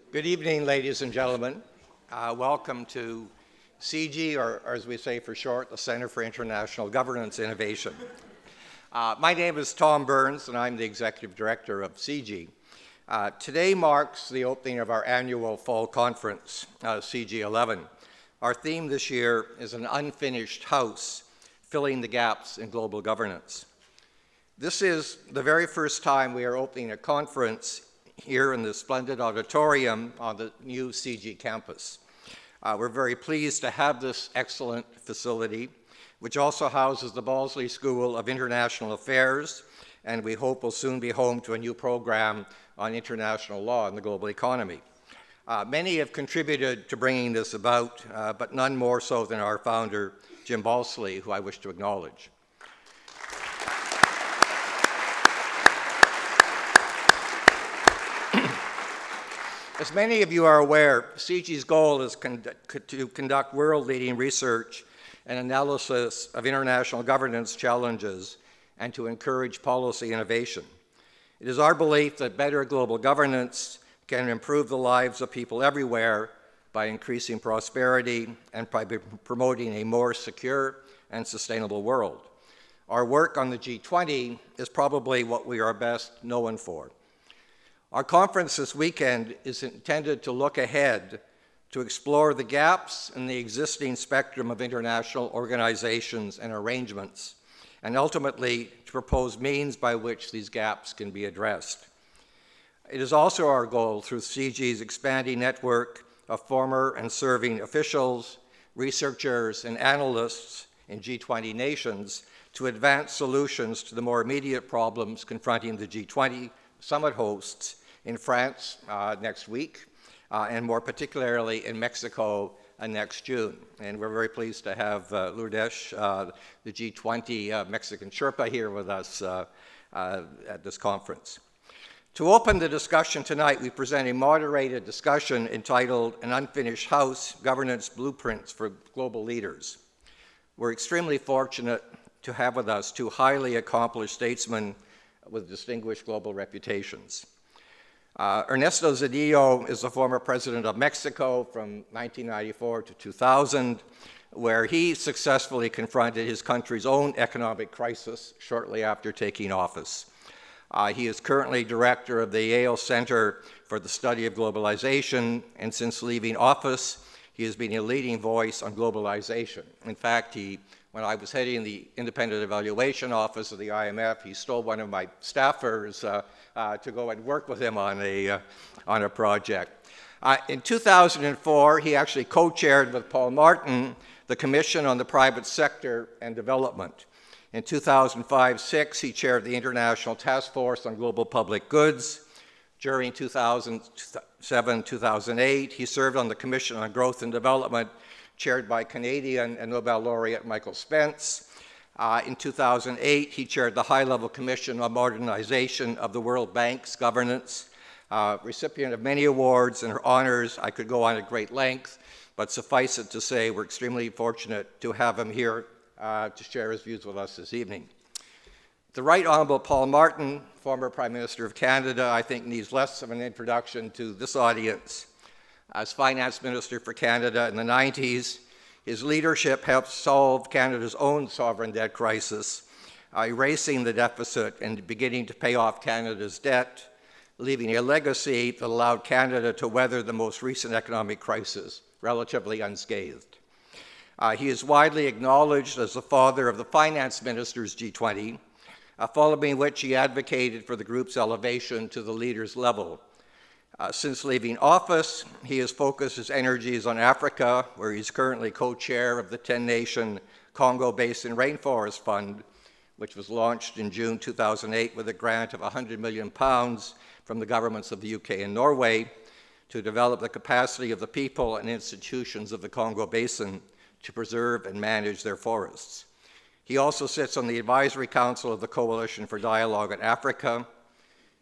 Good evening, ladies and gentlemen. Welcome to CIGI, or as we say for short, the Center for International Governance Innovation. My name is Tom Burns, and I'm the Executive Director of CIGI. Today marks the opening of our annual fall conference, CIGI 11. Our theme this year is an unfinished house, filling the gaps in global governance. This is the very first time we are opening a conference here in the splendid auditorium on the new CIGI campus. We're very pleased to have this excellent facility, which also houses the Balsley School of International Affairs, and we hope will soon be home to a new program on international law and the global economy. Many have contributed to bringing this about, but none more so than our founder, Jim Balsley, who I wish to acknowledge. As many of you are aware, CIGI's goal is to conduct world-leading research and analysis of international governance challenges and to encourage policy innovation. It is our belief that better global governance can improve the lives of people everywhere by increasing prosperity and by promoting a more secure and sustainable world. Our work on the G20 is probably what we are best known for. Our conference this weekend is intended to look ahead, to explore the gaps in the existing spectrum of international organizations and arrangements, and ultimately to propose means by which these gaps can be addressed. It is also our goal, through CIGI's expanding network of former and serving officials, researchers, and analysts in G20 nations, to advance solutions to the more immediate problems confronting the G20 summit hosts in France next week, and more particularly in Mexico next June. And we're very pleased to have Lourdes, the G20 Mexican Sherpa, here with us at this conference. To open the discussion tonight, we present a moderated discussion entitled An Unfinished House, Governance Blueprints for Global Leaders. We're extremely fortunate to have with us two highly accomplished statesmen with distinguished global reputations. Ernesto Zedillo is the former president of Mexico from 1994 to 2000, where he successfully confronted his country's own economic crisis shortly after taking office. He is currently director of the Yale Center for the Study of Globalization, and since leaving office, he has been a leading voice on globalization. In fact, when I was heading the Independent Evaluation Office of the IMF, he stole one of my staffers to go and work with him on a project. In 2004, he actually co-chaired with Paul Martin the Commission on the Private Sector and Development. In 2005-06, he chaired the International Task Force on Global Public Goods. During 2007-2008, he served on the Commission on Growth and Development, chaired by Canadian and Nobel laureate Michael Spence. In 2008, he chaired the High-Level Commission on Modernization of the World Bank's governance, recipient of many awards and honors. I could go on at great length, but suffice it to say, we're extremely fortunate to have him here to share his views with us this evening. The Right Honourable Paul Martin, former Prime Minister of Canada, I think needs less of an introduction to this audience. As Finance Minister for Canada in the 90s, his leadership helped solve Canada's own sovereign debt crisis, erasing the deficit and beginning to pay off Canada's debt, leaving a legacy that allowed Canada to weather the most recent economic crisis relatively unscathed. He is widely acknowledged as the father of the Finance Ministers G20, following which he advocated for the group's elevation to the leaders' level. Since leaving office, he has focused his energies on Africa, where he's currently co-chair of the 10-nation Congo Basin Rainforest Fund, which was launched in June 2008 with a grant of £100 million from the governments of the UK and Norway to develop the capacity of the people and institutions of the Congo Basin to preserve and manage their forests. He also sits on the Advisory Council of the Coalition for Dialogue in Africa.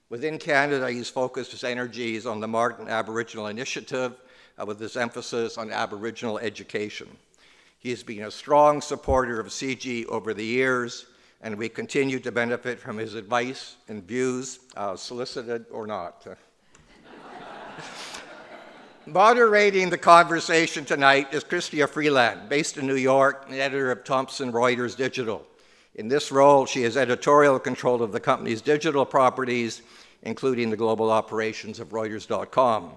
Within Canada, he's focused his energies on the Martin Aboriginal Initiative with his emphasis on Aboriginal education. He has been a strong supporter of CIGI over the years, and we continue to benefit from his advice and views, solicited or not. Moderating the conversation tonight is Chrystia Freeland, based in New York and editor of Thomson Reuters Digital. In this role, she has editorial control of the company's digital properties, including the global operations of Reuters.com.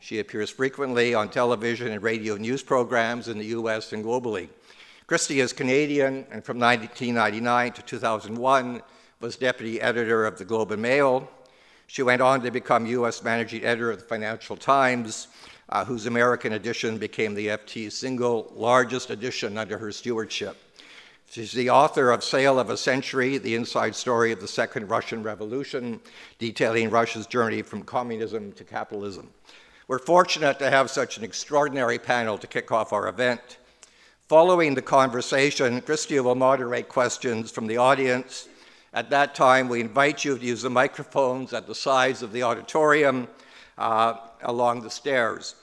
She appears frequently on television and radio news programs in the US and globally. Chrystia is Canadian, and from 1999 to 2001 was deputy editor of the Globe and Mail. She went on to become US managing editor of the Financial Times, whose American edition became the FT's single largest edition under her stewardship. She's the author of Sale of a Century, the inside story of the Second Russian Revolution, detailing Russia's journey from communism to capitalism. We're fortunate to have such an extraordinary panel to kick off our event. Following the conversation, Chrystia will moderate questions from the audience. At that time, we invite you to use the microphones at the sides of the auditorium along the stairs.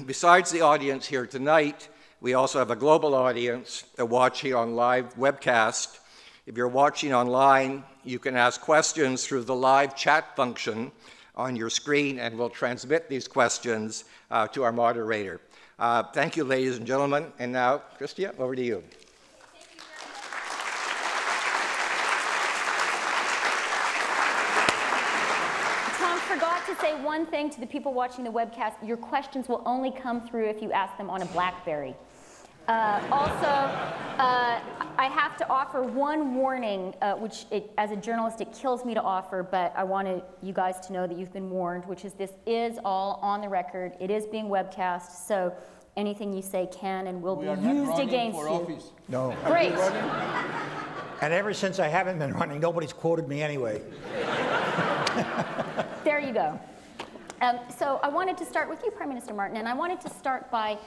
Besides the audience here tonight, we also have a global audience watching on live webcast. If you're watching online, you can ask questions through the live chat function on your screen, and we'll transmit these questions to our moderator. Thank you, ladies and gentlemen. And now, Chrystia, over to you. To say one thing to the people watching the webcast: your questions will only come through if you ask them on a BlackBerry. I have to offer one warning, which as a journalist it kills me to offer, but I want you guys to know that you've been warned, which is this is all on the record. It is being webcast, so anything you say can and will be used against you. Office. No. Great. And ever since I haven't been running, nobody's quoted me anyway. There you go. So I wanted to start with you, Prime Minister Martin, and I wanted to start by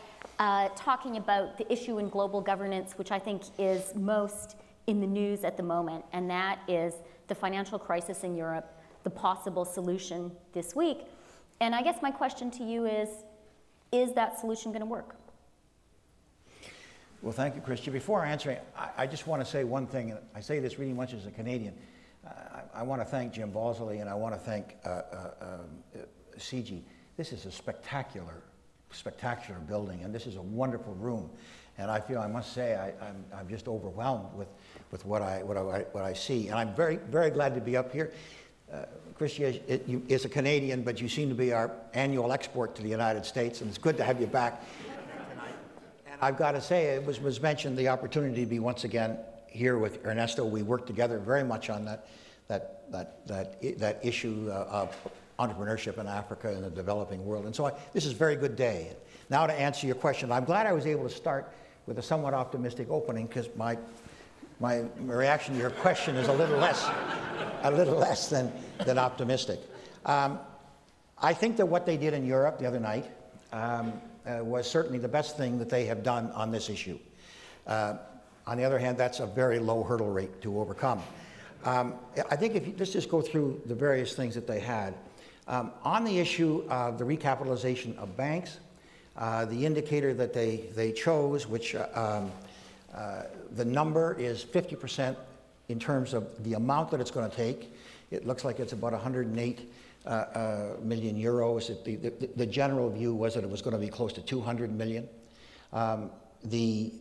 talking about the issue in global governance, which I think is most in the news at the moment, and that is the financial crisis in Europe, the possible solution this week. And I guess my question to you is that solution going to work? Well, thank you, Chrystia. Before answering, I just want to say one thing, and I say this really much as a Canadian. I want to thank Jim Bosley, and I want to thank CIGI. This is a spectacular building, and this is a wonderful room. And I feel, I must say, I'm just overwhelmed with what I see. And I'm very, very glad to be up here. Chrystia is a Canadian, but you seem to be our annual export to the United States, and it's good to have you back tonight. And I've got to say, it was mentioned the opportunity to be once again here with Ernesto. We worked together very much on that issue of entrepreneurship in Africa and the developing world. And so this is a very good day. Now to answer your question, I'm glad I was able to start with a somewhat optimistic opening, because my reaction to your question is a little less than optimistic. I think that what they did in Europe the other night was certainly the best thing that they have done on this issue. On the other hand, that's a very low hurdle rate to overcome. I think let's just go through the various things that they had. On the issue of the recapitalization of banks, the indicator that they chose, which the number is 50% in terms of the amount that it's going to take. It looks like it's about 108 million euros. The general view was that it was going to be close to 200 million. The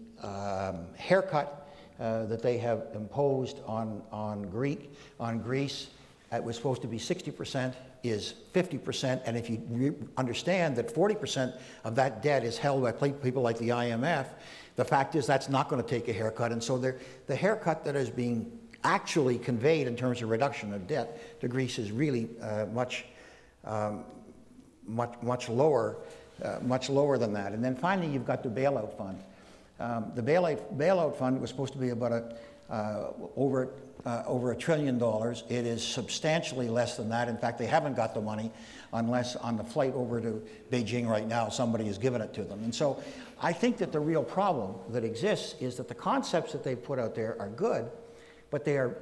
haircut that they have imposed on Greece, it was supposed to be 60%, is 50%, and if you understand that 40% of that debt is held by people like the IMF, the fact is that's not going to take a haircut, and so the haircut that is being actually conveyed in terms of reduction of debt to Greece is really much lower than that. And then finally, you've got the bailout fund. The bailout fund was supposed to be about over $1 trillion. It is substantially less than that. In fact, they haven't got the money unless on the flight over to Beijing right now, somebody has given it to them. And so I think that the real problem that exists is that the concepts that they've put out there are good, but they are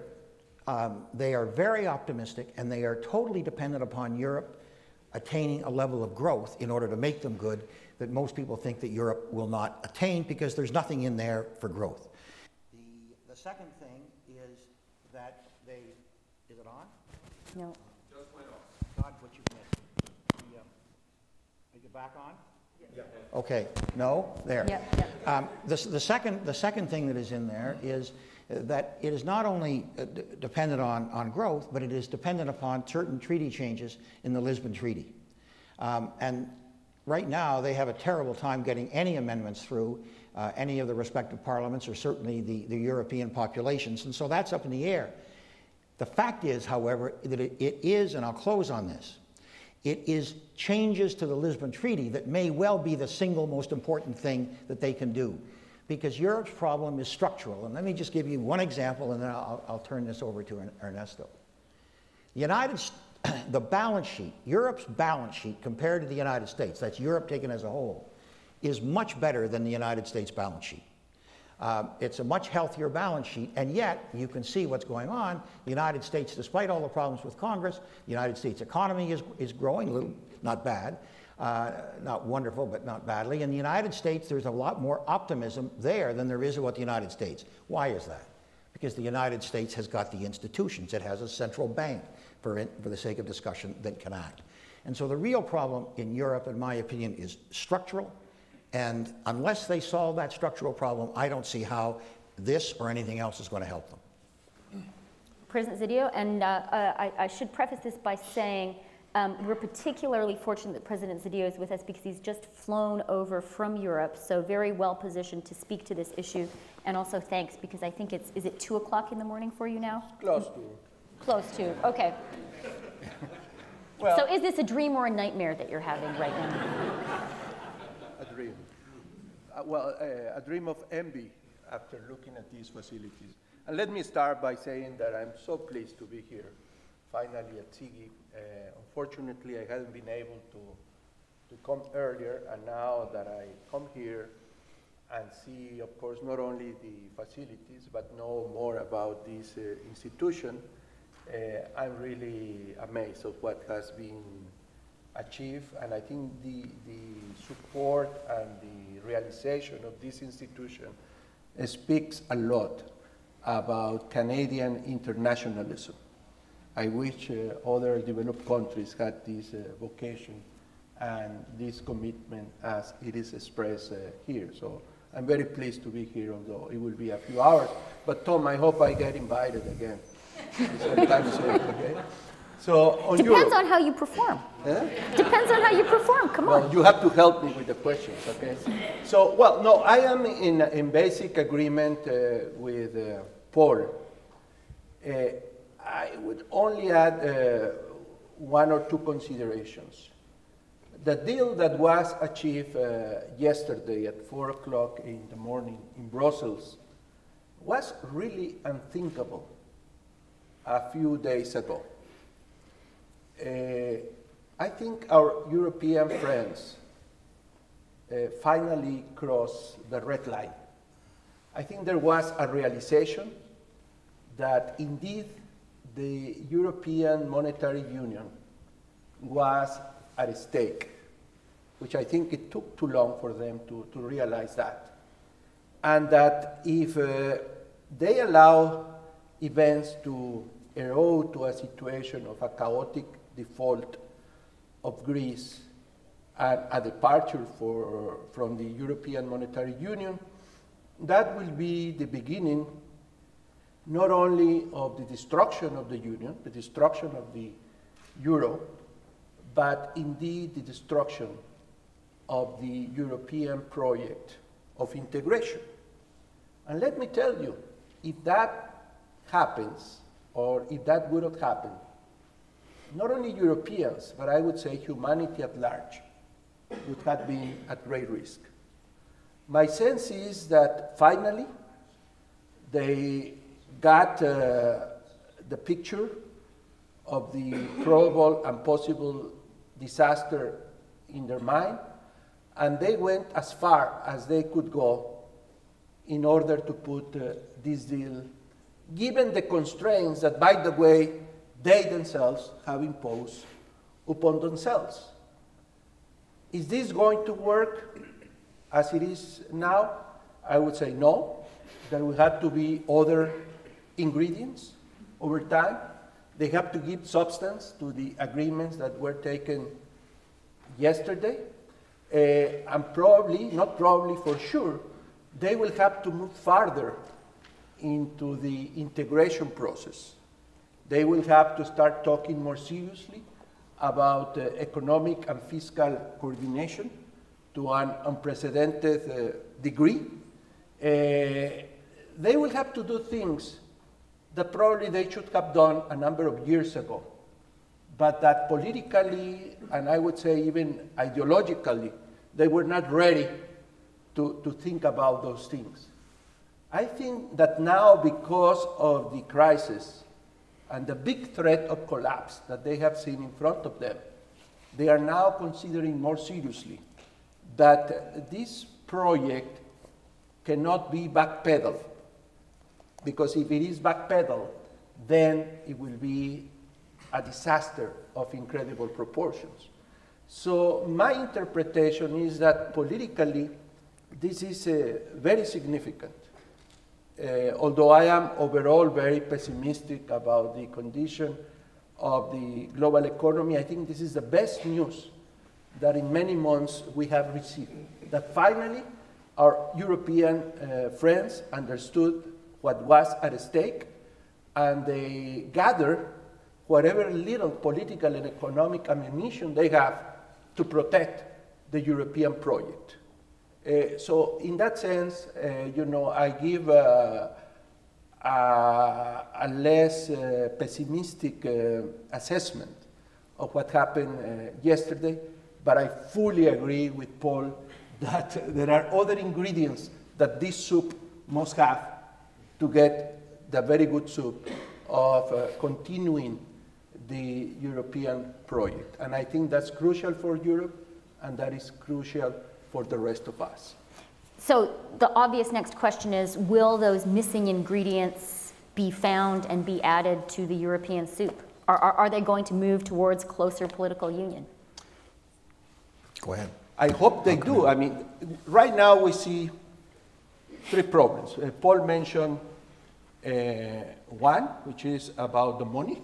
very optimistic, and they are totally dependent upon Europe attaining a level of growth in order to make them good that most people think that Europe will not attain, because there's nothing in there for growth. The second thing is that is it on? No. Just went off. God, what you missed. you back on? Yeah. Okay. No? There. Yeah. The second thing that is in there is that it is not only dependent on growth, but it is dependent upon certain treaty changes in the Lisbon Treaty. And right now, they have a terrible time getting any amendments through any of the respective parliaments, or certainly the European populations, and so that's up in the air. The fact is, however, that it is, and I'll close on this, it is changes to the Lisbon Treaty that may well be the single most important thing that they can do, because Europe's problem is structural. And let me just give you one example, and then I'll turn this over to Ernesto. The balance sheet, Europe's balance sheet compared to the United States, that's Europe taken as a whole, is much better than the United States balance sheet. It's a much healthier balance sheet, and yet you can see what's going on. The United States, despite all the problems with Congress, the United States economy is growing a little, not bad, not wonderful, but not badly. In the United States, there's a lot more optimism there than there is about the United States. Why is that? Because the United States has got the institutions. It has a central bank, for the sake of discussion, that can act. And so the real problem in Europe, in my opinion, is structural. And unless they solve that structural problem, I don't see how this or anything else is going to help them. President Zedillo, and I should preface this by saying we're particularly fortunate that President Zedillo is with us because he's just flown over from Europe, so very well positioned to speak to this issue. And also thanks, because I think is it 2 o'clock in the morning for you now? Close to. Close to, okay. Well, so is this a dream or a nightmare that you're having right now? A dream. A dream of envy after looking at these facilities. And let me start by saying that I'm so pleased to be here, finally at CIGI. Unfortunately, I hadn't been able to come earlier, and now that I come here and see, of course, not only the facilities, but know more about this institution, I'm really amazed of what has been achieved, and I think the support and the realization of this institution speaks a lot about Canadian internationalism. I wish other developed countries had this vocation and this commitment as it is expressed here. So I'm very pleased to be here, although it will be a few hours. But Tom, I hope I get invited again. Sometime soon, okay? So on Depends on how you perform. Depends on how you perform, come on. Well, you have to help me with the questions, okay? So, well, no, I am in basic agreement with Paul. I would only add one or two considerations. The deal that was achieved yesterday at 4 o'clock in the morning in Brussels was really unthinkable a few days ago. I think our European friends finally crossed the red line. I think there was a realization that indeed the European Monetary Union was at stake, which I think it took too long for them to realize that. And that if they allow events to erode to a situation of a chaotic default of Greece and a departure from the European Monetary Union, that will be the beginning not only of the destruction of the Union, the destruction of the Euro, but indeed the destruction of the European project of integration. And let me tell you, if that happens, or if that would have happened, not only Europeans, but I would say humanity at large would have been at great risk. My sense is that finally they got the picture of the probable and possible disaster in their mind, and they went as far as they could go in order to put this deal, given the constraints that, by the way, they themselves have imposed upon themselves. Is this going to work as it is now? I would say no. There will have to be other ingredients over time. They have to give substance to the agreements that were taken yesterday. And probably, not probably, for sure, they will have to move farther into the integration process. They will have to start talking more seriously about economic and fiscal coordination to an unprecedented degree. They will have to do things that probably they should have done a number of years ago, but that politically, and I would say even ideologically, they were not ready to think about those things. I think that now, because of the crisis and the big threat of collapse that they have seen in front of them, they are now considering more seriously that this project cannot be backpedaled, because if it is backpedaled, then it will be a disaster of incredible proportions. So my interpretation is that politically, this is very significant. Although I am overall very pessimistic about the condition of the global economy, I think this is the best news that in many months we have received. That finally our European friends understood what was at stake, and they gathered whatever little political and economic ammunition they have to protect the European project. So in that sense, I give a less pessimistic assessment of what happened yesterday, but I fully agree with Paul that there are other ingredients that this soup must have to get the very good soup of continuing the European project. And I think that's crucial for Europe, and that is crucial for the rest of us. So the obvious next question is, will those missing ingredients be found and be added to the European soup? Are they going to move towards closer political union? Go ahead. I hope they do. I mean, right now we see three problems. Paul mentioned one, which is about the money.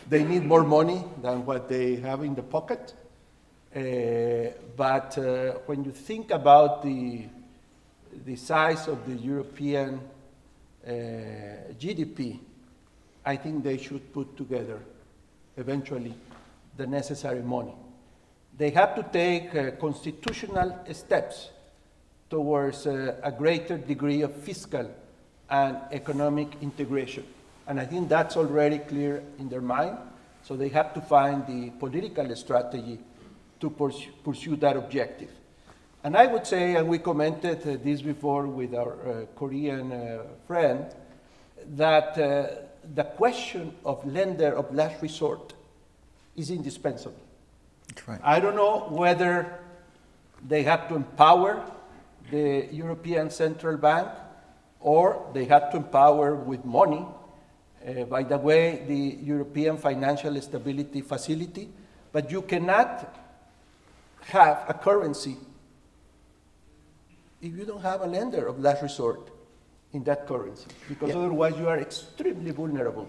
They need more money than what they have in the pocket. But when you think about the size of the European GDP, I think they should put together eventually the necessary money. They have to take constitutional steps towards a greater degree of fiscal and economic integration. And I think that's already clear in their mind. So they have to find the political strategy to pursue that objective. And I would say, and we commented this before with our Korean friend, that the question of lender of last resort is indispensable. That's right. I don't know whether they have to empower the European Central Bank or they have to empower with money. By the way, the European Financial Stability Facility, but you cannot have a currency if you don't have a lender of last resort in that currency, because otherwise you are extremely vulnerable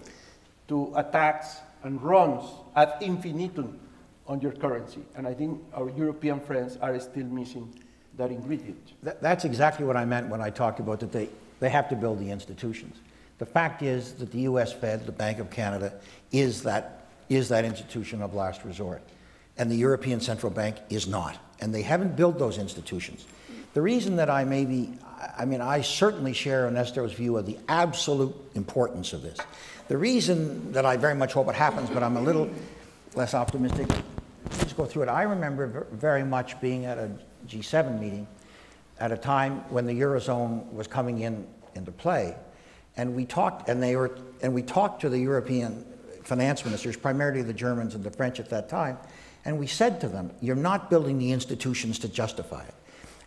to attacks and runs ad infinitum on your currency. And I think our European friends are still missing that ingredient. That's exactly what I meant when I talked about that they have to build the institutions. The fact is that the US Fed, the Bank of Canada, is that institution of last resort. And the European Central Bank is not. And they haven't built those institutions. The reason that I certainly share Ernesto's view of the absolute importance of this. The reason that I very much hope it happens, but I'm a little less optimistic, let's go through it. I remember very much being at a G7 meeting at a time when the Eurozone was coming into play. And we talked, we talked to the European finance ministers, primarily the Germans and the French at that time, and we said to them, you're not building the institutions to justify it.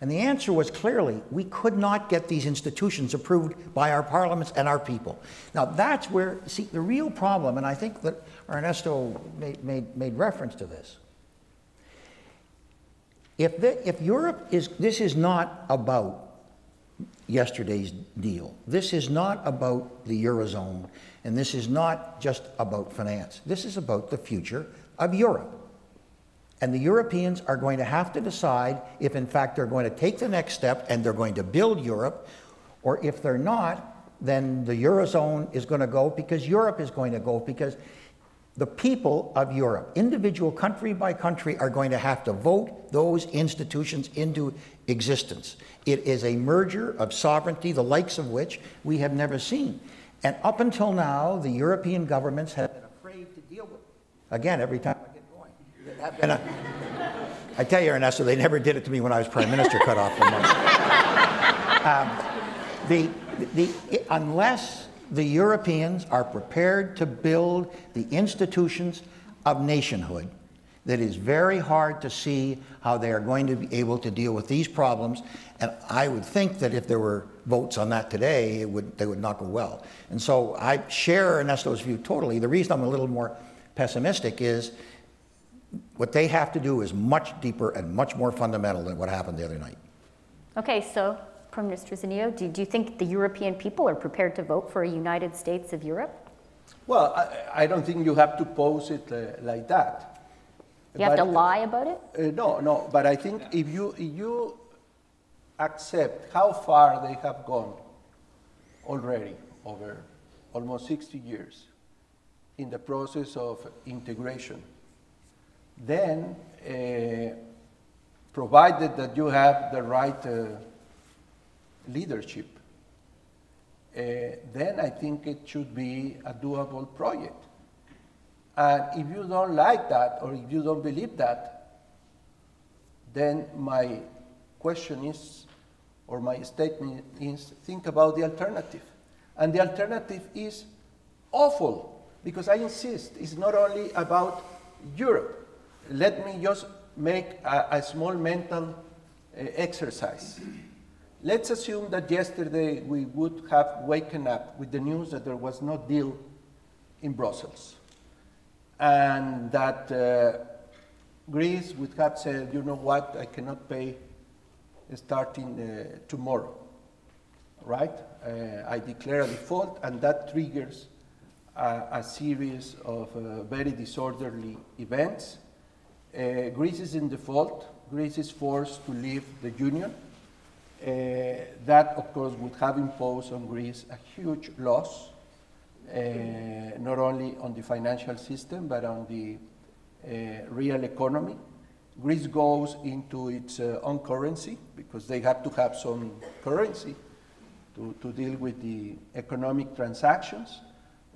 And the answer was clearly, we could not get these institutions approved by our parliaments and our people. Now that's where, see, the real problem, and I think that Ernesto made reference to this. If Europe is, this is not about yesterday's deal. This is not about the Eurozone, and this is not just about finance. This is about the future of Europe. And the Europeans are going to have to decide if, in fact, they're going to take the next step and they're going to build Europe, or if they're not, then the Eurozone is going to go because Europe is going to go, because the people of Europe, individual country by country, are going to have to vote those institutions into existence. It is a merger of sovereignty, the likes of which we have never seen. And up until now, the European governments have been afraid to deal with it. Again, every time I get going. And I tell you, Ernesto, they never did it to me when I was Prime Minister, cut off the money. Unless the Europeans are prepared to build the institutions of nationhood, that is very hard to see how they are going to be able to deal with these problems. And I would think that if there were votes on that today, they would not go well. And so I share Ernesto's view totally. The reason I'm a little more pessimistic is what they have to do is much deeper and much more fundamental than what happened the other night. Okay, so Prime Minister Zedillo, do you think the European people are prepared to vote for a United States of Europe? Well, I don't think you have to pose it like that. You have to lie about it? No, but I think if you accept how far they have gone already over almost 60 years in the process of integration, then provided that you have the right leadership, then I think it should be a doable project. And if you don't like that, or if you don't believe that, then my question is, or my statement is, think about the alternative. And the alternative is awful, because I insist, it's not only about Europe. Let me just make a small mental exercise. Let's assume that yesterday we would have waken up with the news that there was no deal in Brussels, and that Greece would have said, you know what, I cannot pay starting tomorrow, right? I declare a default, and that triggers a series of very disorderly events. Greece is in default. Greece is forced to leave the Union. That, of course, would have imposed on Greece a huge loss, not only on the financial system, but on the real economy. Greece goes into its own currency, because they have to have some currency to deal with the economic transactions.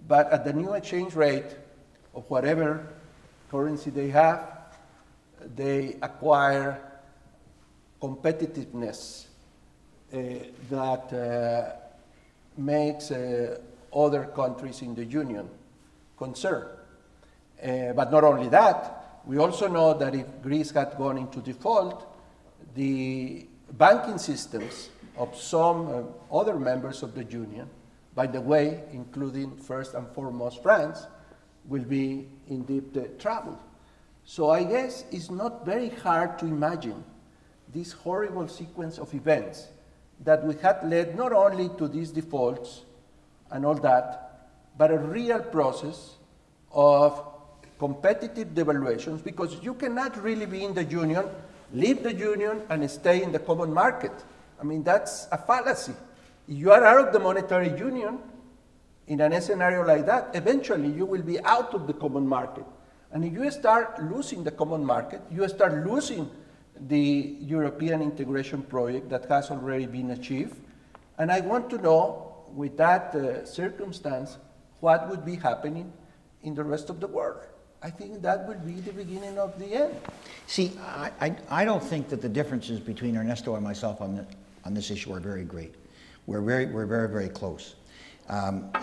But at the new exchange rate of whatever currency they have, they acquire competitiveness that makes other countries in the Union concerned. But not only that, we also know that if Greece had gone into default, the banking systems of some other members of the Union, by the way, including first and foremost France, will be in deep trouble. So I guess it's not very hard to imagine this horrible sequence of events that we had led not only to these defaults and all that, but a real process of competitive devaluations, because you cannot really be in the Union, leave the Union, and stay in the common market. I mean, that's a fallacy. If you are out of the monetary union, in a scenario like that, eventually you will be out of the common market. And if you start losing the common market, you start losing the European integration project that has already been achieved. And I want to know, with that circumstance, what would be happening in the rest of the world. I think that will be the beginning of the end. See, I don't think that the differences between Ernesto and myself on this issue are very great. We're very, very close. And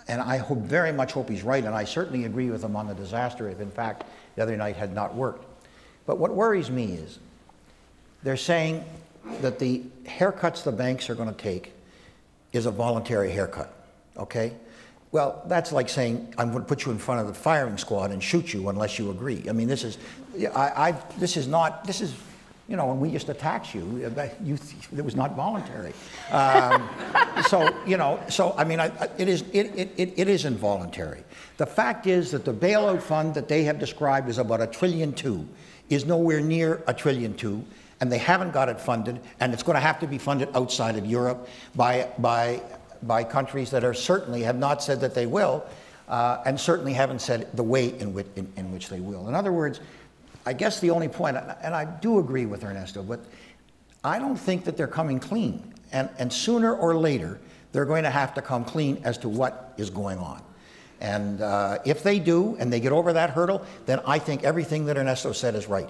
I very much hope he's right, and I certainly agree with him on the disaster if, in fact, the other night had not worked. But what worries me is they're saying that the haircuts the banks are going to take is a voluntary haircut, okay? Well, that's like saying, I'm going to put you in front of the firing squad and shoot you unless you agree. I mean, this is You know, when we used to tax you, it was not voluntary. So I mean, it is involuntary. The fact is that the bailout fund that they have described as about $1.2 trillion is nowhere near $1.2 trillion, and they haven't got it funded, and it's going to have to be funded outside of Europe by countries that are certainly have not said that they will, and certainly haven't said the way in which they will. In other words, I guess the only point, and I do agree with Ernesto, but I don't think that they're coming clean. And sooner or later, they're going to have to come clean as to what is going on. And if they do, and they get over that hurdle, then I think everything that Ernesto said is right.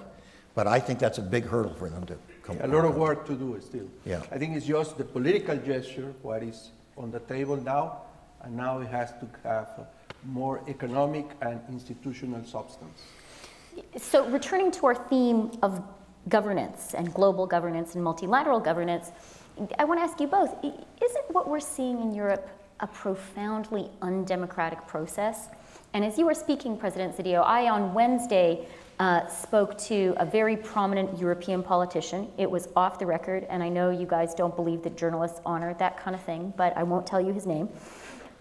But I think that's a big hurdle for them to come. A lot of work to do still. Yeah. I think it's just the political gesture, what is on the table now, and now it has to have more economic and institutional substance. So returning to our theme of governance and global governance and multilateral governance, I want to ask you both, isn't what we're seeing in Europe a profoundly undemocratic process? And as you were speaking, President Zedillo, I on Wednesday spoke to a very prominent European politician. It was off the record, and I know you guys don't believe that journalists honor that kind of thing, but I won't tell you his name.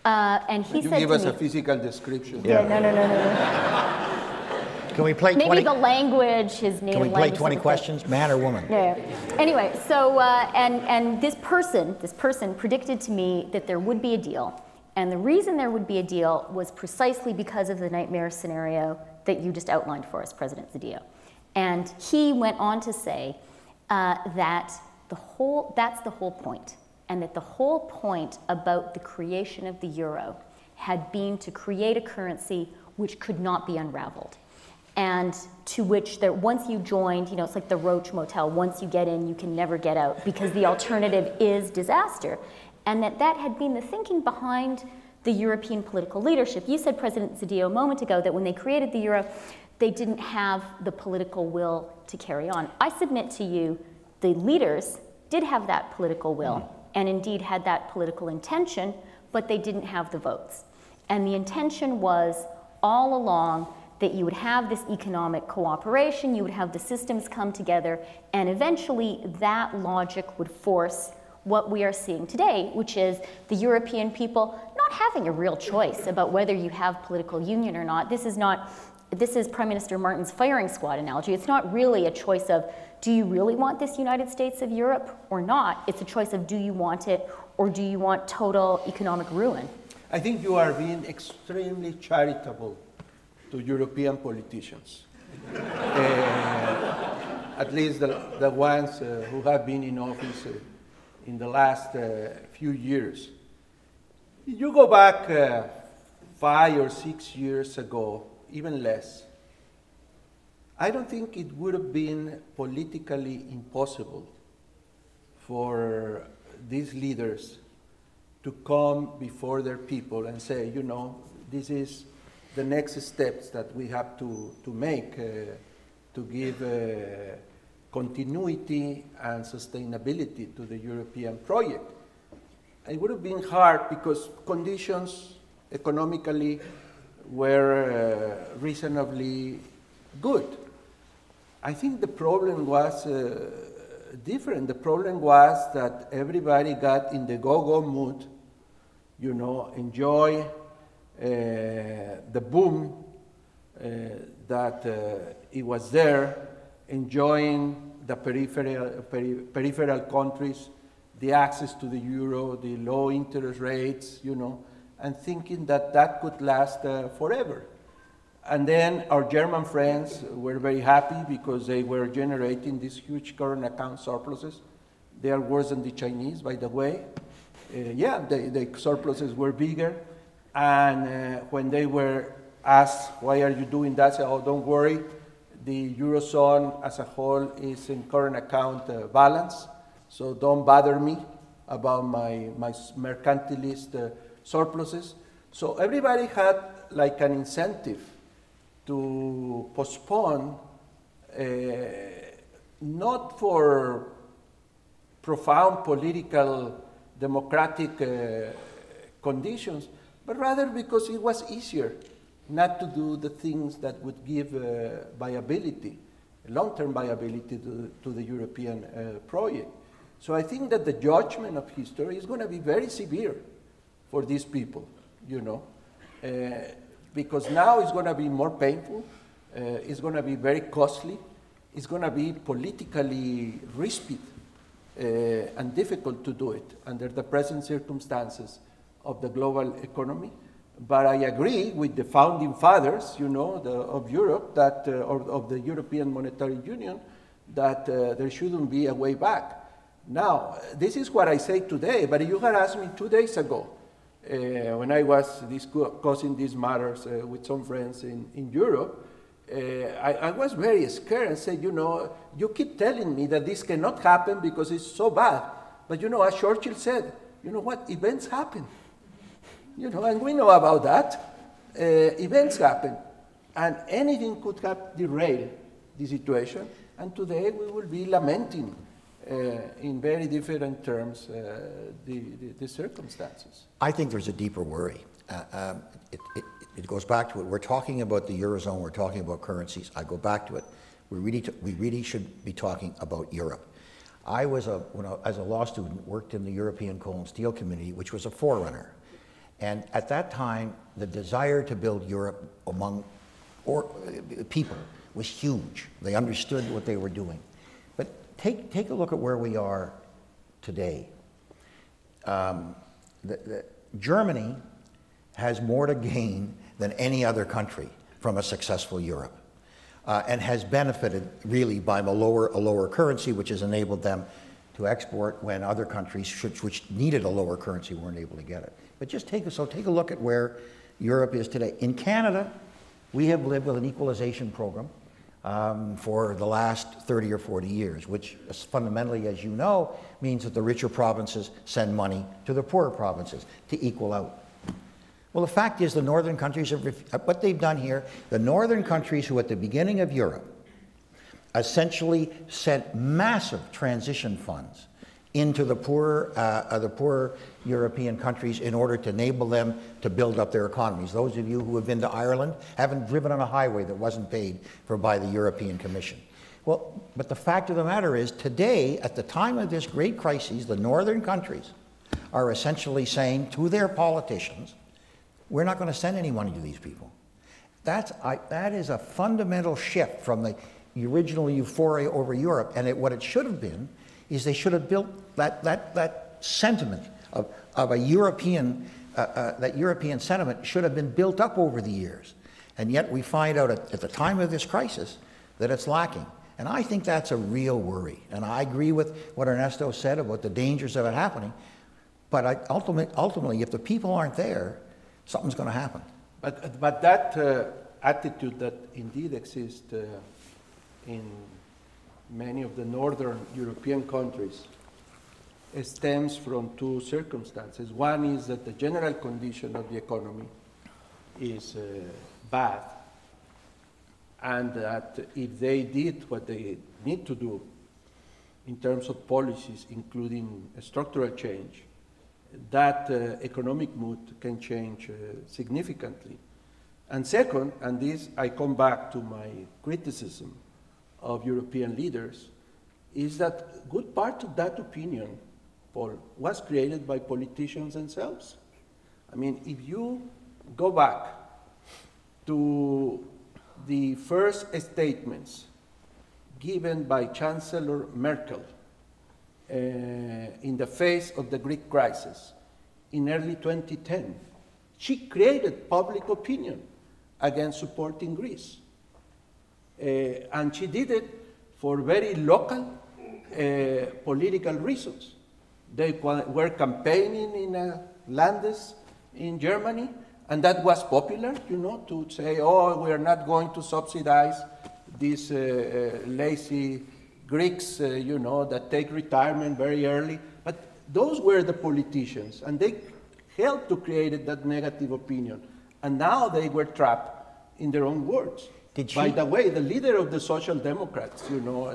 And he said to me— You give us a physical description. Yeah, no. Can we play 20? Maybe the language, his native language. Can we play 20 questions, man or woman? Yeah. Anyway, so and this person predicted to me that there would be a deal, and the reason there would be a deal was precisely because of the nightmare scenario that you just outlined for us, President Zedillo. And he went on to say that that's the whole point, and that the whole point about the creation of the euro had been to create a currency which could not be unraveled. And to which once you joined, you know, it's like the Roach Motel, once you get in, you can never get out, because the alternative is disaster. And that had been the thinking behind the European political leadership. You said, President Zedillo, a moment ago, that when they created the euro, they didn't have the political will to carry on. I submit to you, the leaders did have that political will, and indeed had that political intention, but they didn't have the votes. And the intention was, all along, that you would have this economic cooperation, you would have the systems come together, and eventually that logic would force what we are seeing today, which is the European people not having a real choice about whether you have political union or not. This is Prime Minister Martin's firing squad analogy. It's not really a choice of, do you really want this United States of Europe or not? It's a choice of, do you want it, or do you want total economic ruin? I think you are being extremely charitable to European politicians, at least the ones who have been in office in the last few years. You go back 5 or 6 years ago, even less, I don't think it would have been politically impossible for these leaders to come before their people and say, you know, this is the next steps that we have to make to give continuity and sustainability to the European project. It would have been hard because conditions economically were reasonably good. I think the problem was different. The problem was that everybody got in the go-go mood, you know, enjoy the boom that it was there, enjoying the peripheral countries, the access to the euro, the low interest rates, you know, and thinking that that could last forever. And then our German friends were very happy because they were generating these huge current account surpluses. They are worse than the Chinese, by the way. The surpluses were bigger. And when they were asked, why are you doing that? They said, oh, don't worry. The Eurozone as a whole is in current account balance. So don't bother me about my mercantilist surpluses. So everybody had like an incentive to postpone, not for profound political democratic conditions, but rather because it was easier not to do the things that would give viability long-term viability to the European project. So I think that the judgment of history is going to be very severe for these people, you know, because now it's going to be more painful, it's going to be very costly, it's going to be politically risky and difficult to do it under the present circumstances of the global economy. But I agree with the founding fathers, you know, of Europe, that, or of the European Monetary Union, that there shouldn't be a way back. Now, this is what I say today, but you had asked me 2 days ago, when I was discussing these matters with some friends in Europe, I was very scared and said, you know, you keep telling me that this cannot happen because it's so bad. But you know, as Churchill said, you know what, events happen. You know, and we know about that. Events happen. And anything could have derailed the situation. And today we will be lamenting in very different terms the circumstances. I think there's a deeper worry. It goes back to it. We're talking about the Eurozone, we're talking about currencies. I go back to it. We really should be talking about Europe. I was, as a law student, worked in the European Coal and Steel Committee, which was a forerunner. And at that time, the desire to build Europe among people was huge. They understood what they were doing. But take a look at where we are today. Germany has more to gain than any other country from a successful Europe, and has benefited really by a lower currency, which has enabled them to export when other countries which needed a lower currency weren't able to get it. But just take a look at where Europe is today. In Canada, we have lived with an equalization program for the last 30 or 40 years, which fundamentally, as you know, means that the richer provinces send money to the poorer provinces to equal out. Well, the fact is the northern countries have, what they've done here, the northern countries who at the beginning of Europe essentially sent massive transition funds into the poorer European countries in order to enable them to build up their economies. Those of you who have been to Ireland haven't driven on a highway that wasn't paid for by the European Commission. Well, but the fact of the matter is, today, at the time of this great crisis, the northern countries are essentially saying to their politicians, we're not going to send any money to these people. That is a fundamental shift from the original euphoria over Europe, and what it should have been is they should have built that sentiment of a European, that European sentiment should have been built up over the years. And yet we find out at the time of this crisis that it's lacking. And I think that's a real worry. And I agree with what Ernesto said about the dangers of it happening. But ultimately, if the people aren't there, something's going to happen. But that attitude that indeed exists in many of the northern European countries stems from two circumstances. One is that the general condition of the economy is bad, and that if they did what they need to do in terms of policies, including structural change, that economic mood can change significantly. And second, and this I come back to my criticism of European leaders, is that good part of that opinion, Paul, was created by politicians themselves. I mean, if you go back to the first statements given by Chancellor Merkel in the face of the Greek crisis in early 2010, she created public opinion against supporting Greece. And she did it for very local political reasons. They were campaigning in Landes in Germany, and that was popular, you know, to say, oh, we are not going to subsidize these lazy Greeks, you know, that take retirement very early. But those were the politicians, and they helped to create that negative opinion. And now they were trapped in their own words. By the way, the leader of the Social Democrats, you know,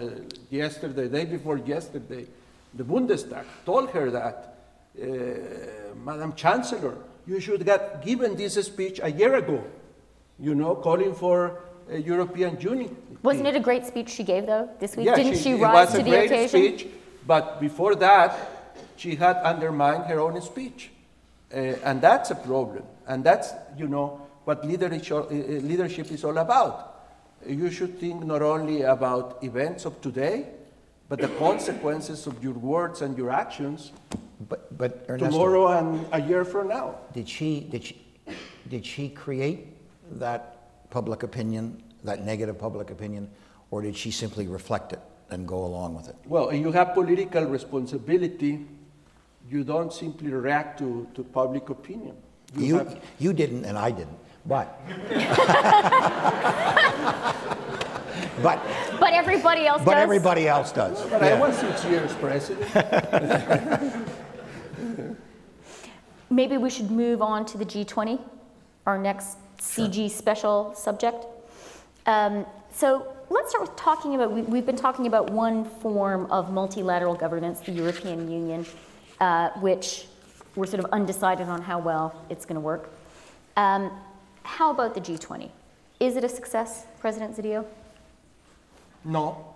yesterday, day before yesterday, the Bundestag told her that, Madam Chancellor, you should have given this speech a year ago, you know, calling for European Union. Wasn't it a great speech she gave, though, this week? Yeah, Didn't she it rise was to a the great occasion? Speech, but before that, she had undermined her own speech. And that's a problem. And that's, you know, what leadership is all about. You should think not only about events of today, but the consequences of your words and your actions But Ernesto, tomorrow and a year from now. did she create that public opinion, that negative public opinion, or did she simply reflect it and go along with it? Well, you have political responsibility. You don't simply react to public opinion. You didn't, and I didn't, but But everybody else but does? everybody else does. But I was 6 years president. Maybe we should move on to the G20, our next CIGI special subject. So let's start with talking about, we've been talking about one form of multilateral governance, the European Union, which we're sort of undecided on how well it's going to work. How about the G20? Is it a success, President Zedillo? No,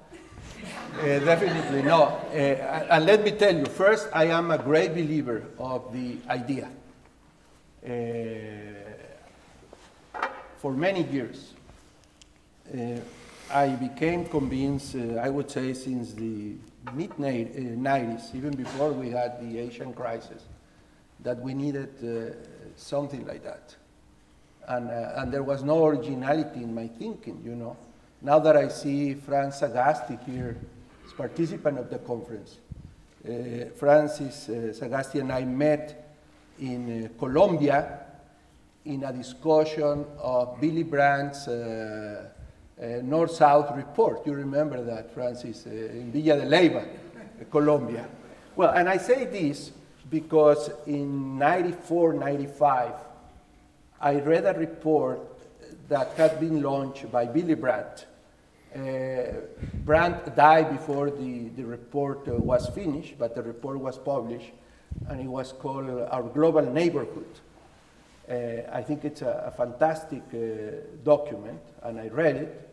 definitely no. And let me tell you, first, I am a great believer of the idea. For many years, I became convinced, I would say since the mid-90s, even before we had the Asian crisis, that we needed something like that. And there was no originality in my thinking, you know. Now that I see Franz Sagasti here as participant of the conference, Francis Sagasti and I met in Colombia in a discussion of Billy Brandt's North-South report. You remember that, Francis, in Villa de Leyva, Colombia. Well, and I say this because in 94, 95, I read a report that had been launched by Billy Brandt. Brandt died before the report was finished, but the report was published, and it was called Our Global Neighborhood. I think it's a fantastic document, and I read it.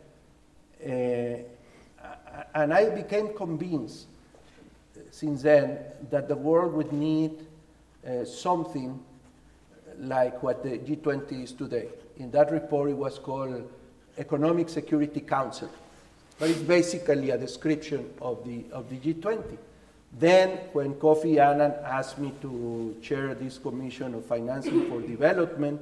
And I became convinced since then that the world would need something like what the G20 is today. In that report, it was called Economic Security Council, but it's basically a description of the G20. Then, when Kofi Annan asked me to chair this Commission of Financing for Development,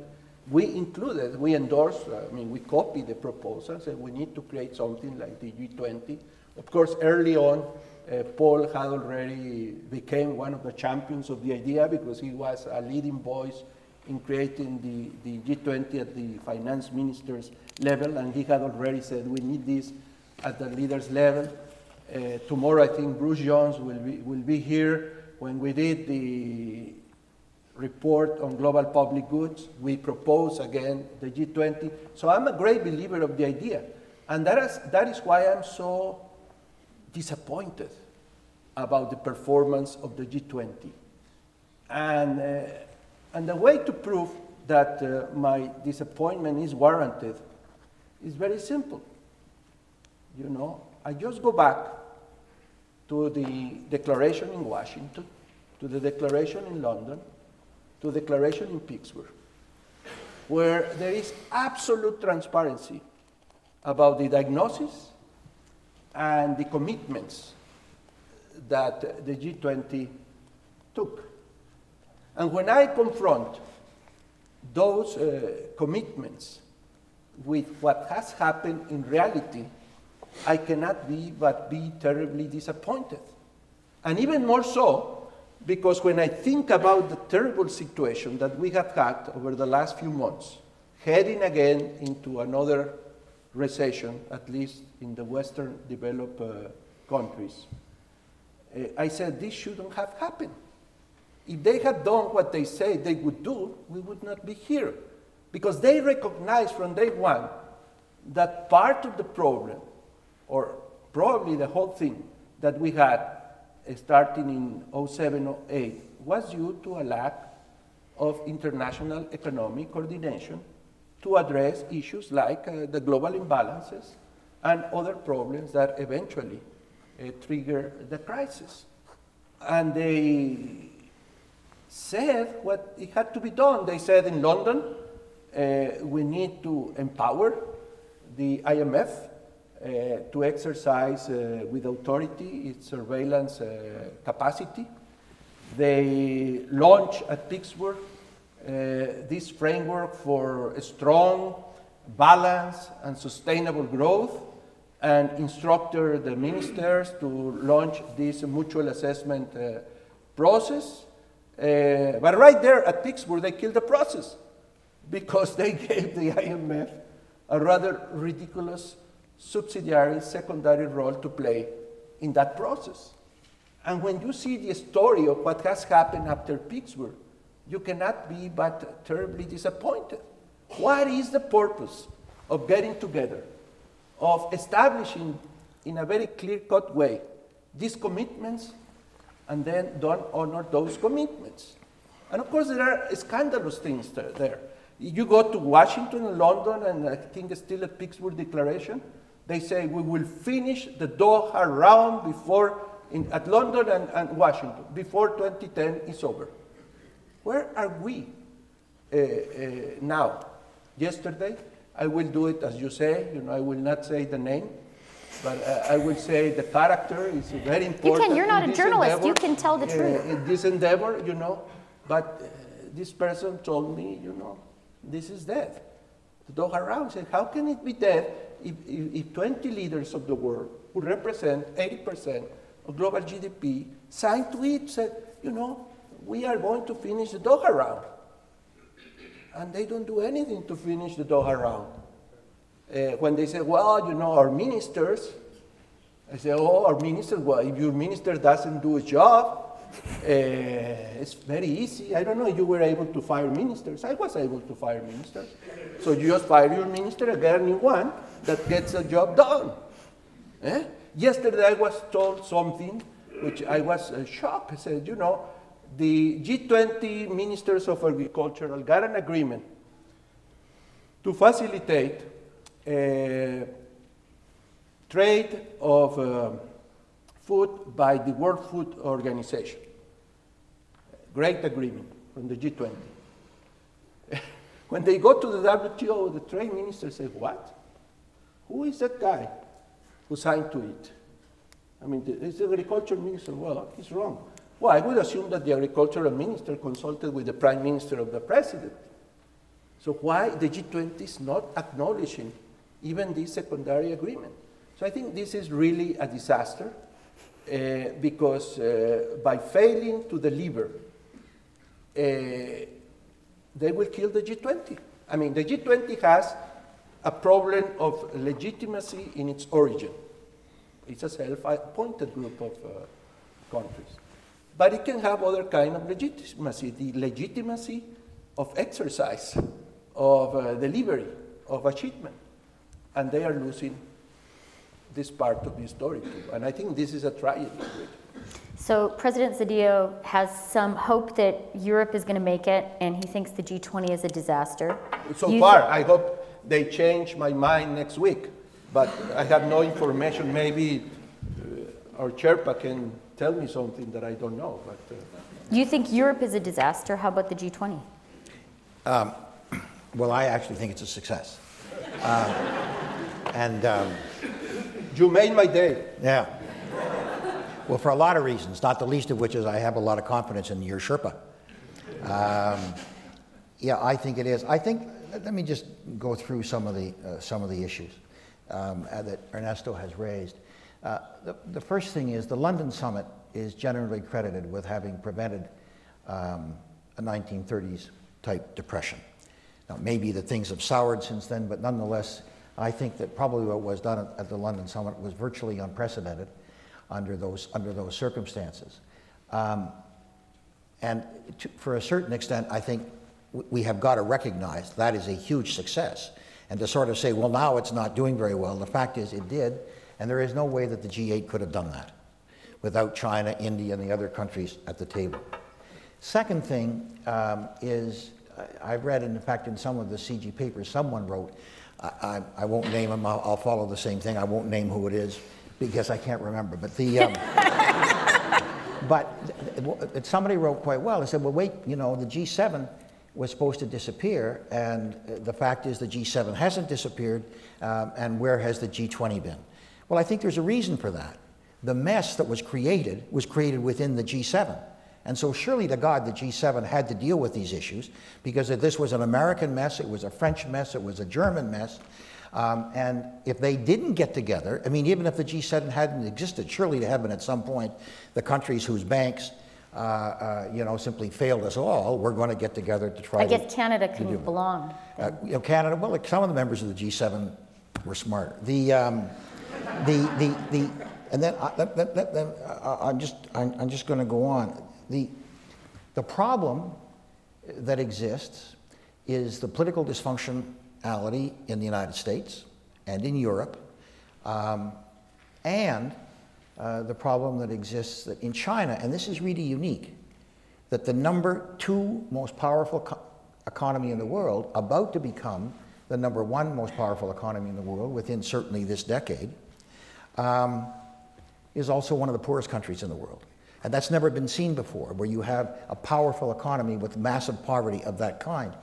we endorsed, we copied the proposals, and we need to create something like the G20. Of course, early on, Paul had already became one of the champions of the idea because he was a leading voice in creating the G20 at the finance ministers level, and he had already said we need this at the leaders level. Tomorrow, I think Bruce Jones will be here. When we did the report on global public goods, we proposed again the G20. So I'm a great believer of the idea, and that is why I'm so disappointed about the performance of the G20. And the way to prove that my disappointment is warranted is very simple. You know, I just go back to the declaration in Washington, to the declaration in London, to the declaration in Pittsburgh, where there is absolute transparency about the diagnosis and the commitments that the G20 took. And when I confront those commitments with what has happened in reality, I cannot but be terribly disappointed. And even more so, because when I think about the terrible situation that we have had over the last few months, heading again into another recession, at least in the Western developed countries, I said this shouldn't have happened. If they had done what they say they would do, we would not be here. Because they recognized from day one that part of the problem, or probably the whole thing that we had starting in 07, 08, was due to a lack of international economic coordination to address issues like the global imbalances and other problems that eventually trigger the crisis. And they said what it had to be done. They said in London, we need to empower the IMF to exercise with authority its surveillance capacity. They launched at Pittsburgh this framework for a strong, balanced, and sustainable growth, and instructed the ministers to launch this mutual assessment process. But right there at Pittsburgh, they killed the process because they gave the IMF a rather ridiculous subsidiary, secondary role to play in that process. And when you see the story of what has happened after Pittsburgh, you cannot be but terribly disappointed. What is the purpose of getting together, of establishing in a very clear-cut way these commitments, and then don't honor those commitments? And of course, there are scandalous things there. You go to Washington and London, and I think it's still a Pittsburgh Declaration, they say we will finish the Doha round before, at London and Washington, before 2010 is over. Where are we now? Yesterday, I will do it as you say, I will not say the name, but I will say the character is very important. You can, you're not a journalist, you can tell the truth. In this endeavor, but this person told me, this is dead. The Doha round said, how can it be dead if 20 leaders of the world who represent 80% of global GDP signed to it, said, we are going to finish the Doha round. And they don't do anything to finish the Doha round. When they say, well, our ministers, I say, oh, our ministers, well, if your minister doesn't do his job, it's very easy. I don't know if you were able to fire ministers. I was able to fire ministers. So you just fire your minister and get a new one that gets the job done. Yesterday I was told something which I was shocked. I said, the G20 ministers of agriculture got an agreement to facilitate trade of food by the World Food Organization. Great agreement from the G20. When they go to the WTO, the trade minister says, what? Who is that guy who signed to it? It's the agriculture minister. Well, he's wrong. Well, I would assume that the agricultural minister consulted with the prime minister of the president. So why the G20 is not acknowledging even this secondary agreement? So I think this is really a disaster because by failing to deliver, they will kill the G20. The G20 has a problem of legitimacy in its origin. It's a self-appointed group of countries. But it can have other kind of legitimacy, the legitimacy of exercise, of delivery, of achievement. And they are losing this part of the story too. And I think this is a tragedy. So President Zedillo has some hope that Europe is going to make it, and he thinks the G20 is a disaster. So far, I hope they change my mind next week. But I have no information. Maybe our Sherpa can tell me something that I don't know. But, you think Europe is a disaster? How about the G20? Well, I actually think it's a success. You made my day. Yeah. Well, for a lot of reasons, not the least of which is I have a lot of confidence in your Sherpa. Yeah, I think it is. I think, let me just go through some of the issues that Ernesto has raised. The first thing is the London summit is generally credited with having prevented a 1930s type depression. Now, maybe that things have soured since then, but nonetheless, I think that probably what was done at the London summit was virtually unprecedented under those circumstances. For a certain extent, I think we have got to recognize that is a huge success. And to sort of say, well, now it's not doing very well, the fact is it did, and there is no way that the G8 could have done that without China, India, and the other countries at the table. Second thing is I've read, in fact, in some of the CIGI papers, someone wrote, I won't name him, I'll follow the same thing, I won't name who it is, because I can't remember, but but somebody wrote quite well. They said, well, wait, you know, the G7 was supposed to disappear, and the fact is the G7 hasn't disappeared, and where has the G20 been? Well, I think there's a reason for that. The mess that was created within the G7. And so surely to God, the G7 had to deal with these issues, because if this was an American mess, it was a French mess, it was a German mess. And if they didn't get together, I mean, even if the G7 hadn't existed, surely to heaven at some point, the countries whose banks, you know, simply failed us all, we're going to get together to try to... I guess Canada couldn't belong. You know, Canada, well, like some of the members of the G7 were smart. And then I'm just going to go on. The problem that exists is the political dysfunctionality in the United States and in Europe, and the problem that exists in China, and this is really unique, that the #2 most powerful economy in the world, about to become the #1 most powerful economy in the world within certainly this decade, is also one of the poorest countries in the world. And that's never been seen before, where you have a powerful economy with massive poverty of that kind.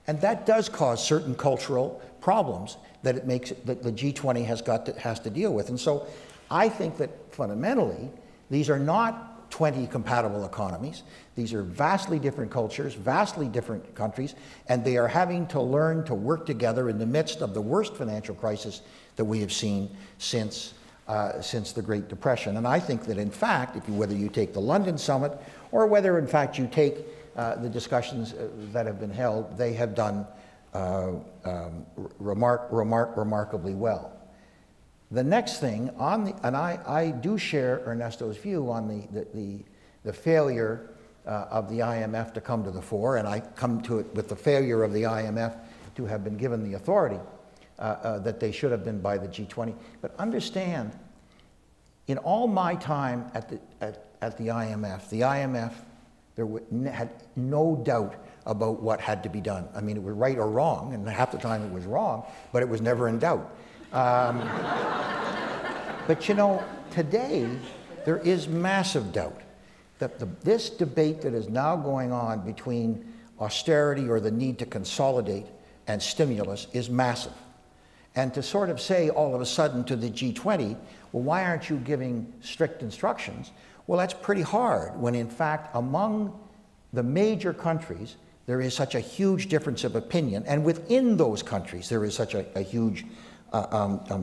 And that does cause certain cultural problems that it makes that the G20 has to deal with. And so I think that fundamentally, these are not 20 compatible economies. These are vastly different cultures, vastly different countries, and they are having to learn to work together in the midst of the worst financial crisis that we have seen since the Great Depression. And I think that, in fact, whether you take the London summit or whether, in fact, you take the discussions that have been held, they have done remarkably well. The next thing, and I do share Ernesto's view on the failure of the IMF to come to the fore, and I come to it with the failure of the IMF to have been given the authority that they should have been by the G20. But understand, in all my time at the IMF, there had no doubt about what had to be done. I mean, it was right or wrong, and half the time it was wrong, but it was never in doubt. But you know, today there is massive doubt that this debate that is now going on between austerity or the need to consolidate and stimulus is massive. And to sort of say all of a sudden to the G20, well, why aren't you giving strict instructions? Well, that's pretty hard when, in fact, among the major countries, there is such a huge difference of opinion. And within those countries, there is such a huge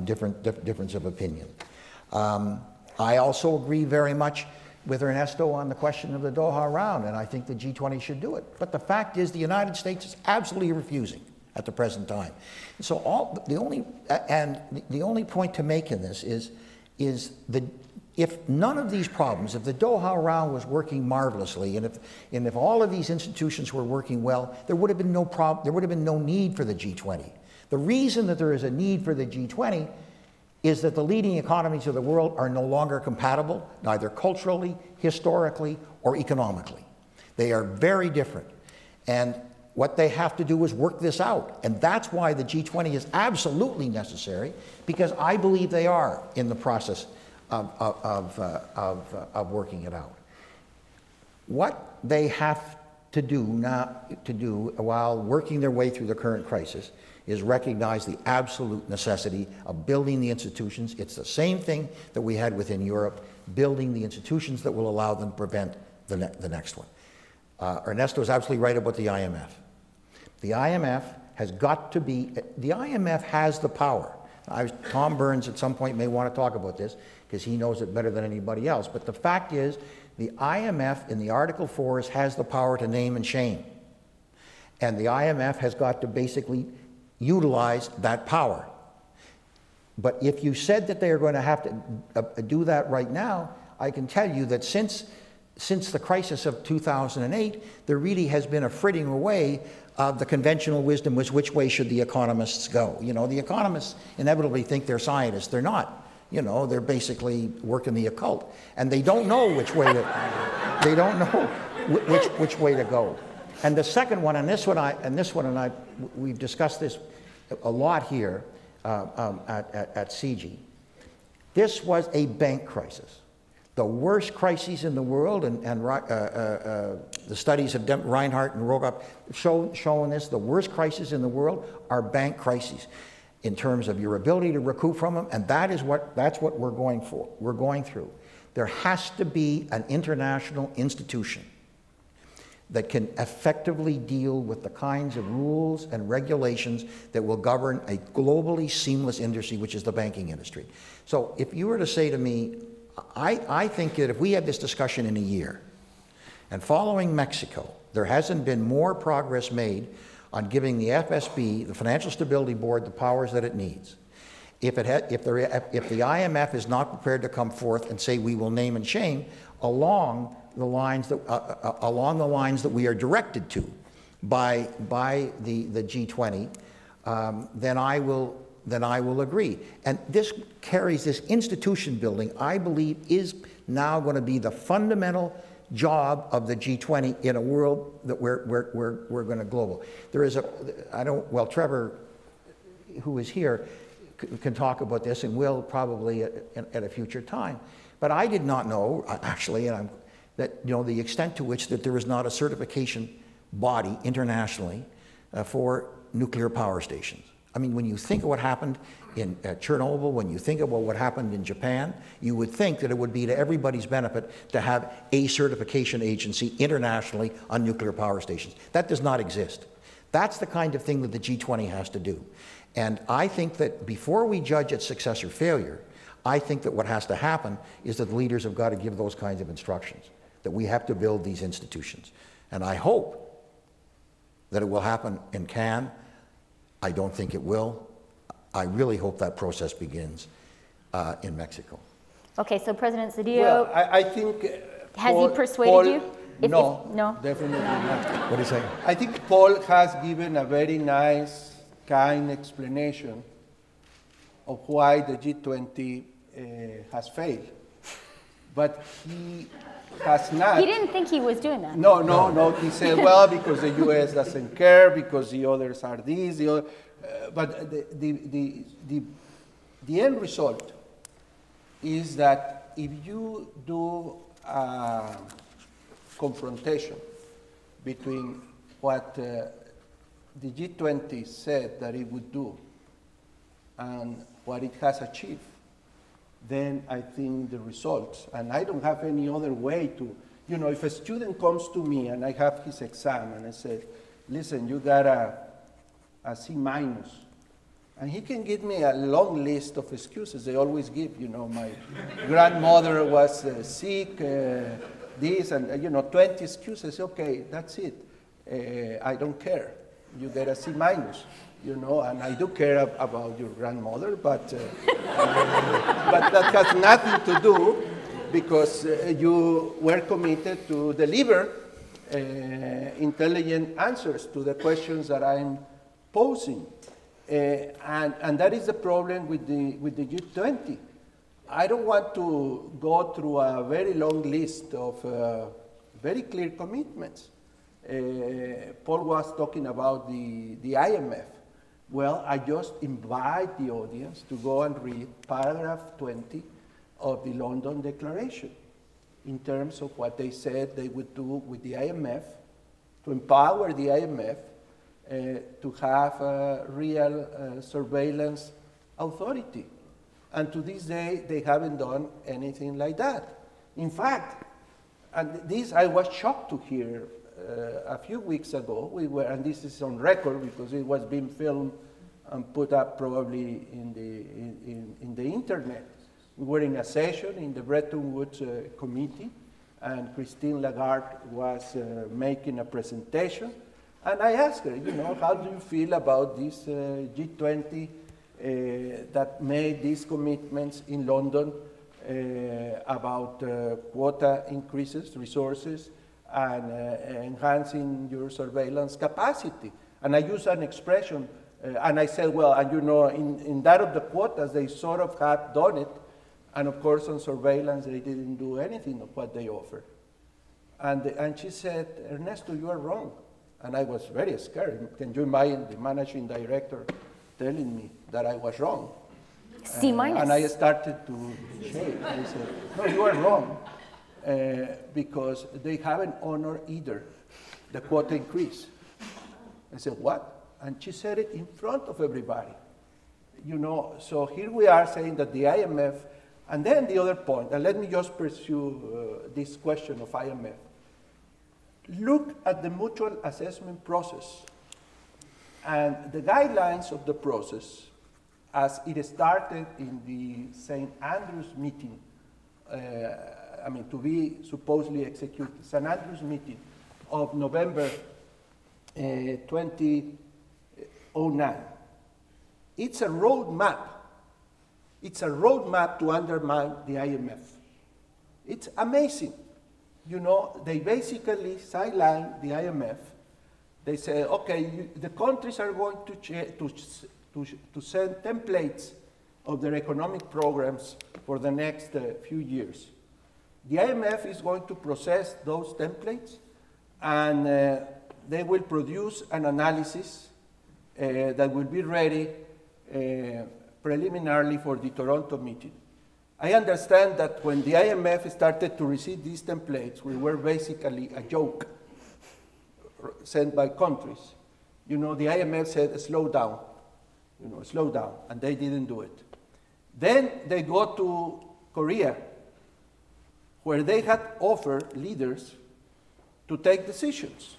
difference of opinion. I also agree very much with Ernesto on the question of the Doha round, and I think the G20 should do it. But the fact is the United States is absolutely refusing at the present time. So the only point to make in this is if none of these problems, if the Doha round was working marvelously, and if all of these institutions were working well, there would have been no problem. There would have been no need for the G20. The reason that there is a need for the G20 is that the leading economies of the world are no longer compatible, neither culturally, historically, or economically. They are very different. And what they have to do is work this out. And that's why the G20 is absolutely necessary, because I believe they are in the process of working it out. What they have to do while working their way through the current crisis is recognize the absolute necessity of building the institutions. It's the same thing that we had within Europe, building the institutions that will allow them to prevent the next one. Ernesto is absolutely right about the IMF. The IMF has got to be, the IMF has the power. Tom Burns at some point may want to talk about this because he knows it better than anybody else, but the fact is the IMF in the Article 4 has the power to name and shame. And the IMF has got to basically utilize that power. But if you said that they are going to have to do that right now, I can tell you that since the crisis of 2008, there really has been a fritting away of the conventional wisdom was which way should the economists go. You know, the economists inevitably think they're scientists. They're not. You know, they're basically working the occult, and they don't know which way to, they don't know which way to go. And the second one, we've discussed this a lot here at CIGI. This was a bank crisis. The worst crises in the world, and the studies have done, Reinhardt and Rogop shown this, the worst crises in the world are bank crises in terms of your ability to recoup from them, and that's what we're going through. There has to be an international institution that can effectively deal with the kinds of rules and regulations that will govern a globally seamless industry, which is the banking industry. So if you were to say to me, I think that if we had this discussion in a year, and following Mexico, there hasn't been more progress made on giving the FSB, the Financial Stability Board, the powers that it needs. If the IMF is not prepared to come forth and say we will name and shame along the lines that we are directed to by the G20, then I will agree. And this carries this institution building, I believe, is now going to be the fundamental job of the G20 in a world that we're going to global. There is Trevor, who is here, can talk about this and will probably at a future time. But I did not know, actually, that the extent to which that there is not a certification body internationally for nuclear power stations. I mean, when you think of what happened in Chernobyl, when you think about what happened in Japan, you would think that it would be to everybody's benefit to have a certification agency internationally on nuclear power stations. That does not exist. That's the kind of thing that the G20 has to do. And I think that before we judge its success or failure, I think that what has to happen is that the leaders have got to give those kinds of instructions, that we have to build these institutions. And I hope that it will happen in Cannes. I don't think it will. I really hope that process begins in Mexico. Okay, so President Zedillo, well, I think has he persuaded you? No, definitely not. What do you say? I think Paul has given a very nice, kind explanation of why the G20 has failed. But he has not. He didn't think he was doing that. No. He said, well, because the U.S. doesn't care, because the others are these, the other. But the end result is that if you do a confrontation between what the G20 said that it would do and what it has achieved, then I think the results, and I don't have any other way to, if a student comes to me and I have his exam and I say, listen, you got a C minus, and he can give me a long list of excuses. They always give, my grandmother was sick, this, and 20 excuses. Okay, that's it. I don't care. You get a C minus. And I do care about your grandmother, but that has nothing to do because you were committed to deliver intelligent answers to the questions that I'm posing. And that is the problem with the G20. I don't want to go through a very long list of very clear commitments. Paul was talking about the IMF. Well, I just invite the audience to go and read paragraph 20 of the London Declaration in terms of what they said they would do with the IMF, to empower the IMF to have a real surveillance authority. And to this day, they haven't done anything like that. In fact, and this I was shocked to hear a few weeks ago, and this is on record because it was being filmed and put up probably in the internet. We were in a session in the Bretton Woods Committee, and Christine Lagarde was making a presentation, and I asked her, how do you feel about this G20 that made these commitments in London about quota increases, resources, and enhancing your surveillance capacity? And I used an expression, and I said, well, and in that of the quotas, they sort of had done it, and of course on surveillance, they didn't do anything of what they offered. And she said, Ernesto, you are wrong. And I was very scared. Can you imagine the managing director telling me that I was wrong? C minus. And I started to shake. I said, no, you are wrong, because they haven't honored either the quota increase. I said, what? And she said it in front of everybody. You know, so here we are saying that the IMF, and then the other point, and let me just pursue this question of IMF. Look at the mutual assessment process and the guidelines of the process as it started in the St. Andrews meeting, to be supposedly executed, St. Andrews meeting of November 2009. It's a roadmap. It's a roadmap to undermine the IMF. It's amazing. You know, they basically sideline the IMF. They say, okay, the countries are going to send templates of their economic programs for the next few years. The IMF is going to process those templates, and they will produce an analysis that will be ready preliminarily for the Toronto meeting. I understand that when the IMF started to receive these templates, we were basically a joke sent by countries. You know, the IMF said, slow down, slow down, and they didn't do it. Then they go to Korea, where they had offered leaders to take decisions,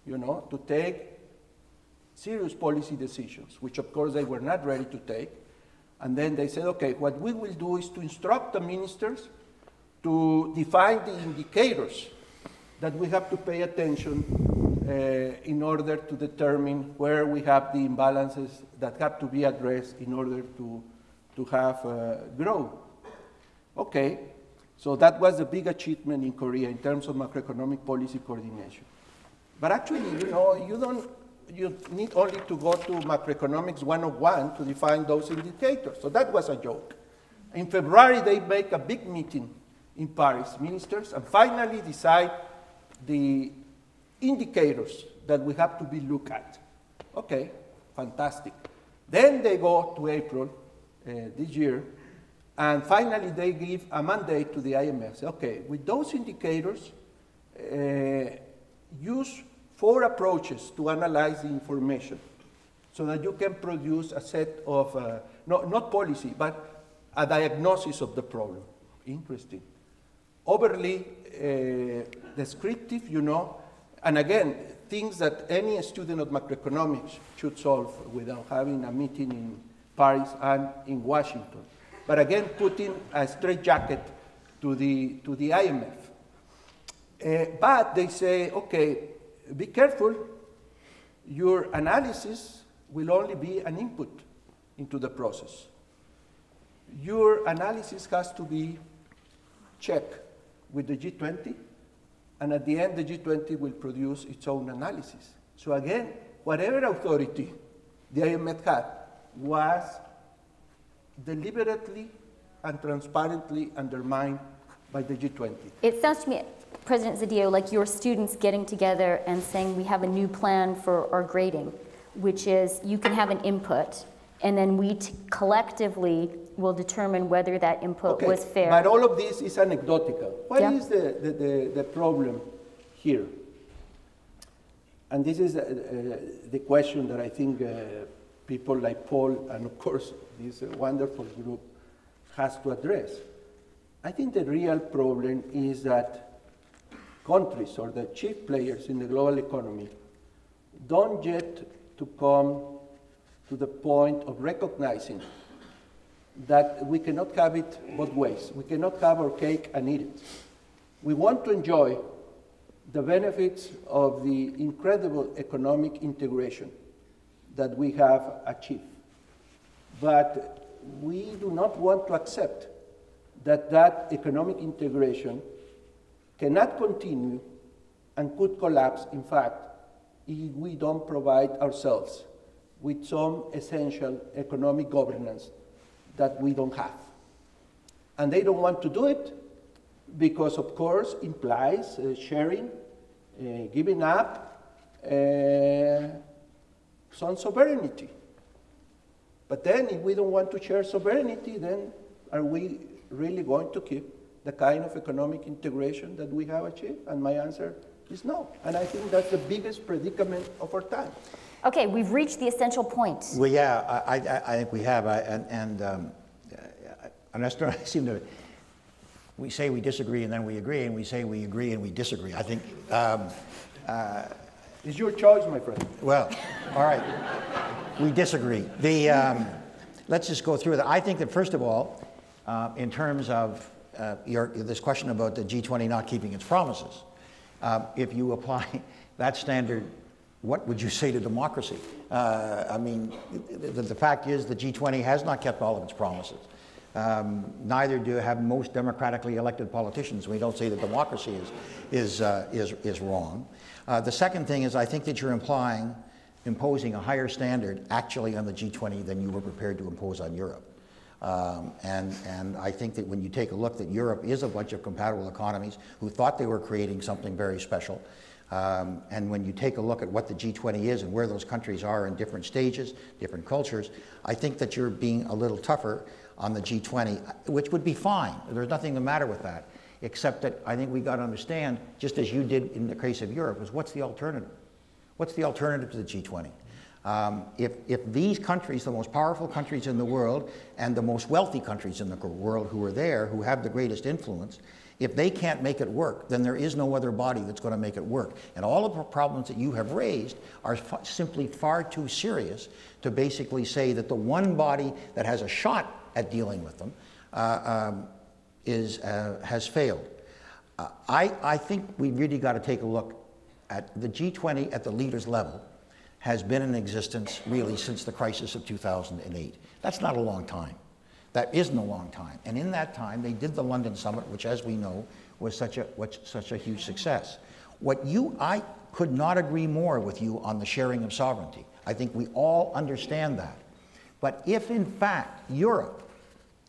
to take serious policy decisions, which of course they were not ready to take. And then they said, okay, what we will do is to instruct the ministers to define the indicators that we have to pay attention in order to determine where we have the imbalances that have to be addressed in order to have growth. Okay, so that was a big achievement in Korea in terms of macroeconomic policy coordination. But actually, you need only to go to Macroeconomics 101 to define those indicators. So that was a joke. In February, they make a big meeting in Paris, ministers, and finally decide the indicators that we have to be looked at. Okay, fantastic. Then they go to April this year, and finally they give a mandate to the IMF. Say, okay, with those indicators, use 4 approaches to analyze the information so that you can produce a set of, not policy, but a diagnosis of the problem. Interesting. Overly descriptive, and again, things that any student of macroeconomics should solve without having a meeting in Paris and in Washington. But again, putting a straitjacket to the IMF. But they say, okay, be careful, your analysis will only be an input into the process. Your analysis has to be checked with the G20, and at the end the G20 will produce its own analysis. So again, whatever authority the IMF had was deliberately and transparently undermined by the G20. It sounds to me, President Zedillo, like your students getting together and saying we have a new plan for our grading, which is you can have an input, and then we collectively will determine whether that input was fair. But all of this is anecdotal. What is the problem here? And this is the question that I think people like Paul and, of course, this wonderful group has to address. I think the real problem is that countries or the chief players in the global economy don't yet to come to the point of recognizing that we cannot have it both ways. We cannot have our cake and eat it. We want to enjoy the benefits of the incredible economic integration that we have achieved. But we do not want to accept that that economic integration cannot continue and could collapse, in fact, if we don't provide ourselves with some essential economic governance that we don't have. And they don't want to do it because, of course, implies sharing, giving up, some sovereignty. But then if we don't want to share sovereignty, then are we really going to keep the kind of economic integration that we have achieved? And my answer is no. And I think that's the biggest predicament of our time. Okay, we've reached the essential point. Well, yeah, I think we have. Ernesto, I seem to, we say we disagree and then we agree, and we say we agree and we disagree. I think. It's your choice, my friend. Well, all right. We disagree. Let's just go through that. I think that, first of all, in terms of this question about the G20 not keeping its promises, if you apply that standard, what would you say to democracy? I mean, the fact is the G20 has not kept all of its promises. Neither have most democratically elected politicians. We don't say that democracy is wrong. The second thing is I think that you're imposing a higher standard actually on the G20 than you were prepared to impose on Europe. And I think that when you take a look that Europe is a bunch of compatible economies who thought they were creating something very special, and when you take a look at what the G20 is and where those countries are in different stages, different cultures, I think that you're being a little tougher on the G20, which would be fine. There's nothing the matter with that, except that I think we got to understand, just as you did in the case of Europe, is what's the alternative? What's the alternative to the G20? If these countries, the most powerful countries in the world and the most wealthy countries in the world who are there, who have the greatest influence, if they can't make it work, then there is no other body that's going to make it work. And all of the problems that you have raised are simply far too serious to basically say that the one body that has a shot at dealing with them has failed. I think we really got to take a look at the G20 at the leaders level has been in existence really since the crisis of 2008. That's not a long time. That isn't a long time. And in that time, they did the London Summit, which, as we know, was such a huge success. I could not agree more with you on the sharing of sovereignty. I think we all understand that. But if, in fact, Europe,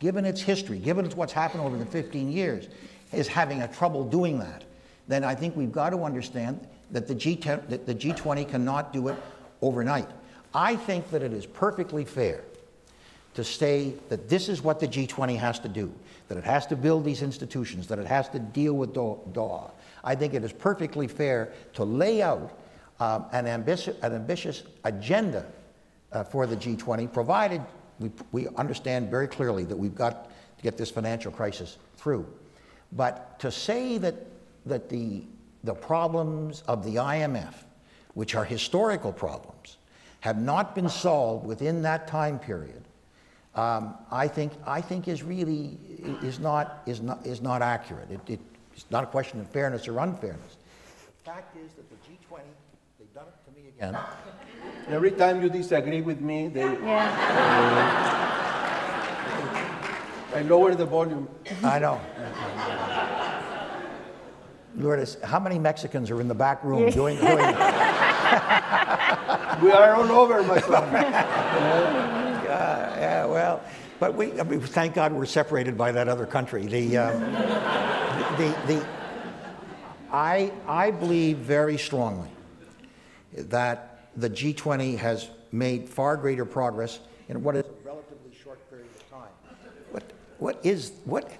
given its history, given what's happened over the 15 years, is having a trouble doing that, then I think we've got to understand that the G20 cannot do it overnight. I think that it is perfectly fair to say that this is what the G20 has to do, that it has to build these institutions, that it has to deal with Doha. I think it is perfectly fair to lay out an ambitious agenda for the G20, provided we understand very clearly that we've got to get this financial crisis through. But to say that the problems of the IMF, which are historical problems, have not been solved within that time period, I think is not accurate. It's not a question of fairness or unfairness. The fact is that the G20, they've done it to me again. Every time you disagree with me, I lower the volume. I know. Lourdes, how many Mexicans are in the back room doing We are all over, my friend. Yeah, well, but thank God we're separated by that other country. I believe very strongly that the G20 has made far greater progress in what is a relatively short period of time. What?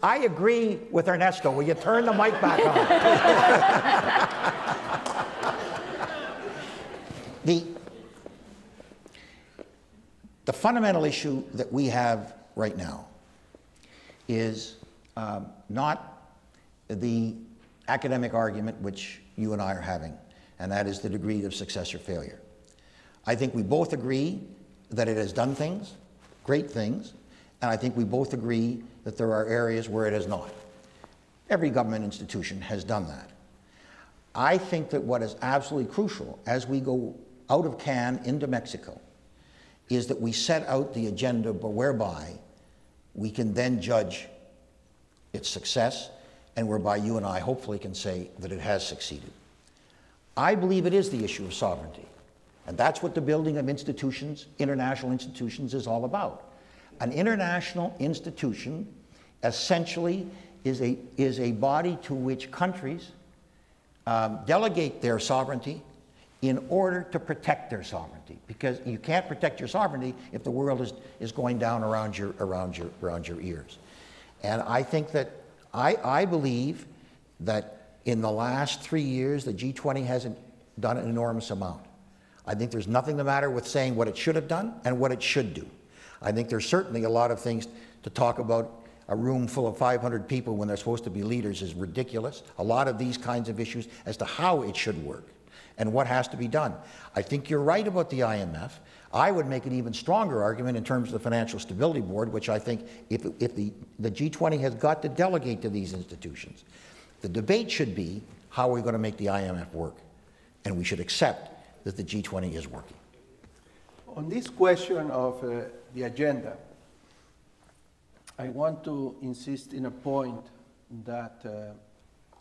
I agree with Ernesto. Will you turn the mic back on? The fundamental issue that we have right now is not the academic argument which you and I are having, and that is the degree of success or failure. I think we both agree that it has done things, great things, and I think we both agree that there are areas where it has not. Every government institution has done that. I think that what is absolutely crucial as we go out of Cannes into Mexico is that we set out the agenda whereby we can then judge its success and whereby you and I hopefully can say that it has succeeded. I believe it is the issue of sovereignty, and that's what the building of institutions, international institutions, is all about. An international institution essentially is a body to which countries delegate their sovereignty in order to protect their sovereignty, because you can't protect your sovereignty if the world is going down around your ears. And I think that, I believe that in the last 3 years, the G20 hasn't done an enormous amount. I think there's nothing the matter with saying what it should have done and what it should do. I think there's certainly a lot of things to talk about. A room full of 500 people when they're supposed to be leaders is ridiculous. A lot of these kinds of issues as to how it should work and what has to be done. I think you're right about the IMF. I would make an even stronger argument in terms of the Financial Stability Board, which I think if the G20 has got to delegate to these institutions, the debate should be how are we going to make the IMF work? And we should accept that the G20 is working. On this question of the agenda, I want to insist in a point that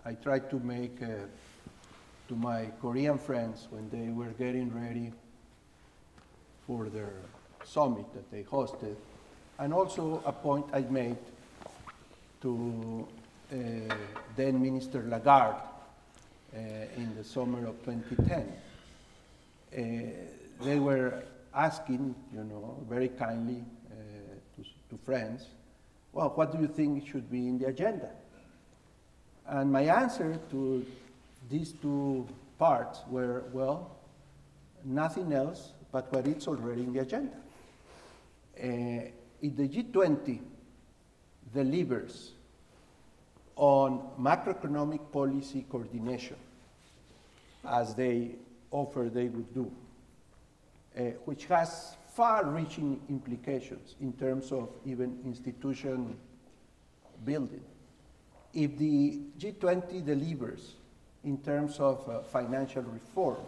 I tried to make to my Korean friends when they were getting ready for their summit that they hosted, and also a point I made to then Minister Lagarde in the summer of 2010. They were asking, very kindly to friends, well, what do you think should be in the agenda? And my answer to these two parts were, well, nothing else but what is already in the agenda. If the G20 delivers on macroeconomic policy coordination, as they offer they would do, which has far-reaching implications in terms of even institution building. If the G20 delivers in terms of financial reform,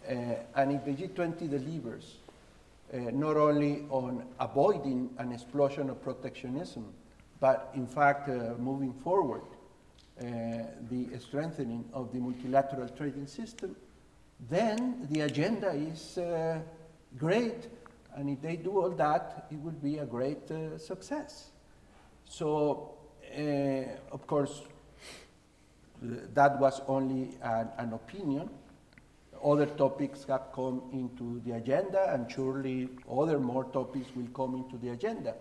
and if the G20 delivers not only on avoiding an explosion of protectionism, but in fact moving forward the strengthening of the multilateral trading system, then the agenda is great, and if they do all that, it will be a great success. So, of course, that was only an opinion. Other topics have come into the agenda, and surely other more topics will come into the agenda.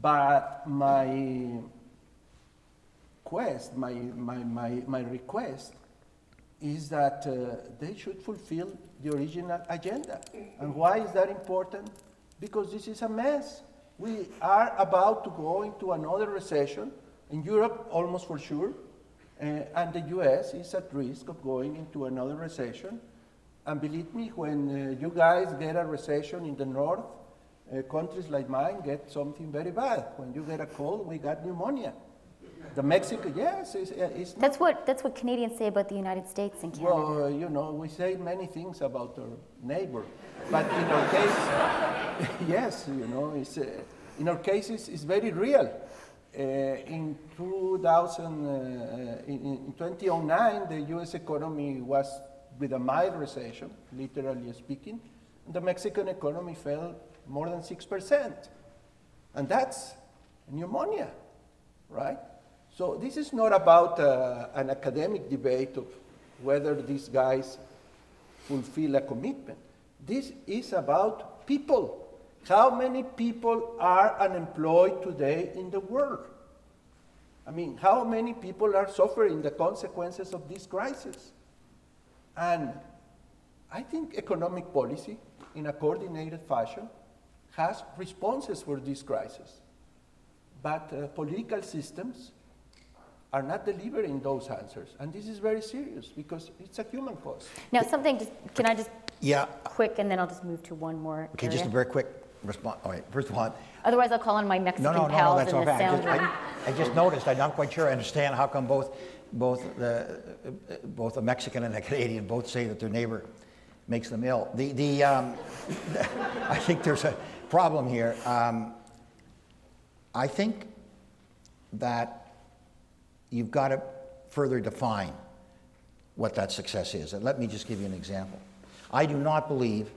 But my request is that they should fulfill the original agenda. And why is that important? Because this is a mess. We are about to go into another recession, in Europe almost for sure, and the US is at risk of going into another recession. And believe me, when you guys get a recession in the north, countries like mine get something very bad. When you get a cold, we got pneumonia. The Mexico, yes, it's that's what Canadians say about the United States and Canada. Well, we say many things about our neighbor, but in our case, yes, it's, in our case, it's very real. In 2009, the U.S. economy was with a mild recession, literally speaking, and the Mexican economy fell more than 6%, and that's pneumonia, right? So this is not about an academic debate of whether these guys fulfill a commitment. This is about people. How many people are unemployed today in the world? I mean, how many people are suffering the consequences of this crisis? And I think economic policy, in a coordinated fashion, has responses for this crisis. But political systems are not delivering those answers. And this is very serious because it's a human cause. Now, can I just quick, and then I'll just move to one more Okay, area. just a very quick response. All right, first of all, Otherwise, I'll call on my Mexican pals that's in the okay. sound room. I just noticed, I'm not quite sure I understand how come both a Mexican and a Canadian both say that their neighbor makes them ill. I think there's a problem here. I think that you've got to further define what that success is. And let me just give you an example. I do not believe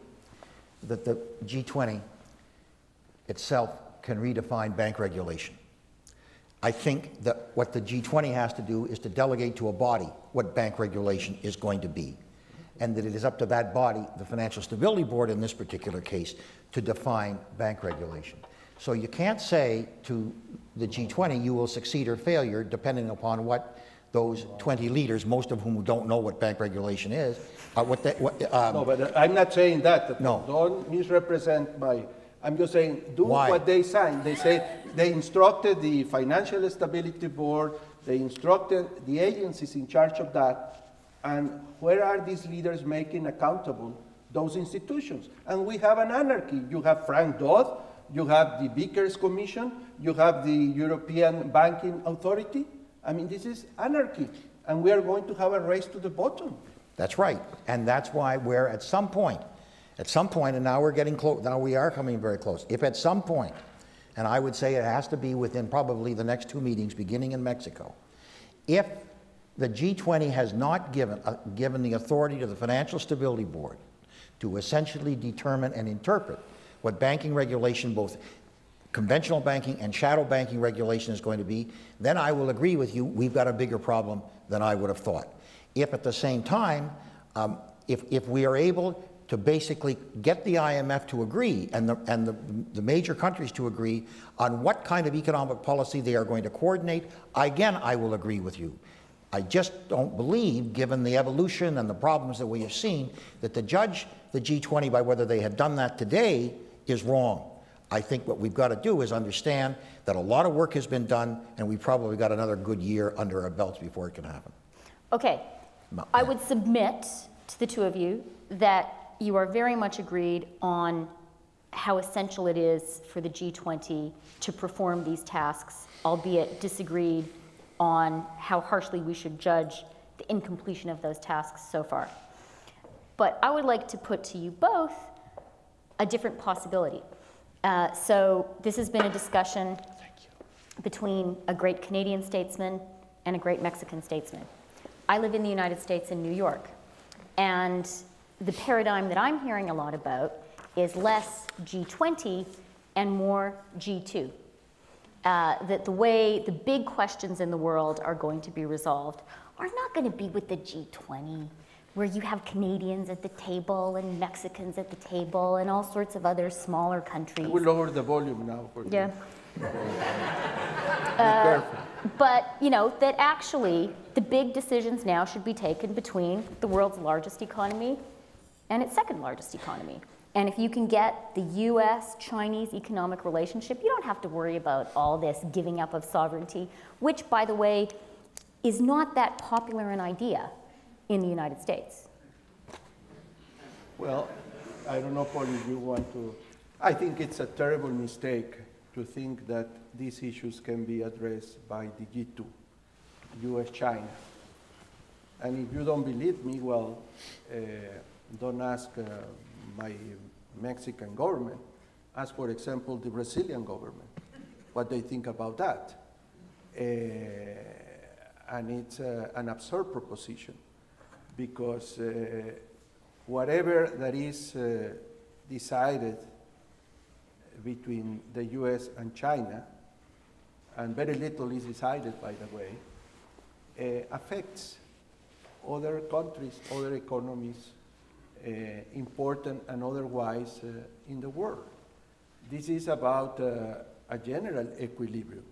that the G20 itself can redefine bank regulation. I think that what the G20 has to do is to delegate to a body what bank regulation is going to be. and that it is up to that body, the Financial Stability Board in this particular case, to define bank regulation. So you can't say to the G20, you will succeed or failure, depending upon what those 20 leaders, most of whom don't know what bank regulation is, no, but I'm not saying that. No. Don't misrepresent my, I'm just saying, do Why? what they signed. They say they instructed the Financial Stability Board, they instructed the agencies in charge of that, and where are these leaders making accountable those institutions? And we have an anarchy. You have Frank Dodd, you have the Vickers Commission, you have the European Banking Authority. I mean, this is anarchy, and we are going to have a race to the bottom. That's right, and that's why we're at some point, and now we're getting close, now we are coming very close. If at some point, and I would say it has to be within probably the next 2 meetings beginning in Mexico, if the G20 has not given the authority to the Financial Stability Board to essentially determine and interpret what banking regulation, both conventional banking and shadow banking regulation, is going to be, then I will agree with you, we've got a bigger problem than I would have thought. If at the same time, if we are able to basically get the IMF to agree and the major countries to agree on what kind of economic policy they are going to coordinate, again, I will agree with you. I just don't believe, given the evolution and the problems that we have seen, that to judge the G20 by whether they had done that today is wrong. I think what we've got to do is understand that a lot of work has been done, and we've probably got another good year under our belts before it can happen. Okay. I would submit to the two of you that you are very much agreed on how essential it is for the G20 to perform these tasks, albeit disagreed on how harshly we should judge the incompletion of those tasks so far. But I would like to put to you both a different possibility. So this has been a discussion between a great Canadian statesman and a great Mexican statesman. I live in the United States in New York, and the paradigm that I'm hearing a lot about is less G20 and more G2. That the way the big questions in the world are going to be resolved are not going to be with the G20, where you have Canadians at the table and Mexicans at the table and all sorts of other smaller countries. We'll lower the volume now. For yeah. Be careful. But, you know, that actually the big decisions now should be taken between the world's largest economy and its second largest economy. And if you can get the US-Chinese economic relationship, you don't have to worry about all this giving up of sovereignty, which, by the way, is not that popular an idea in the United States. Well, I don't know, Paul, if you want to. I think it's a terrible mistake to think that these issues can be addressed by the G2, US-China. And if you don't believe me, well, don't ask my Mexican government. Ask, for example, the Brazilian government, what they think about that. And it's an absurd proposition, because whatever that is decided between the US and China, and very little is decided, by the way, affects other countries, other economies, important and otherwise in the world. This is about a general equilibrium.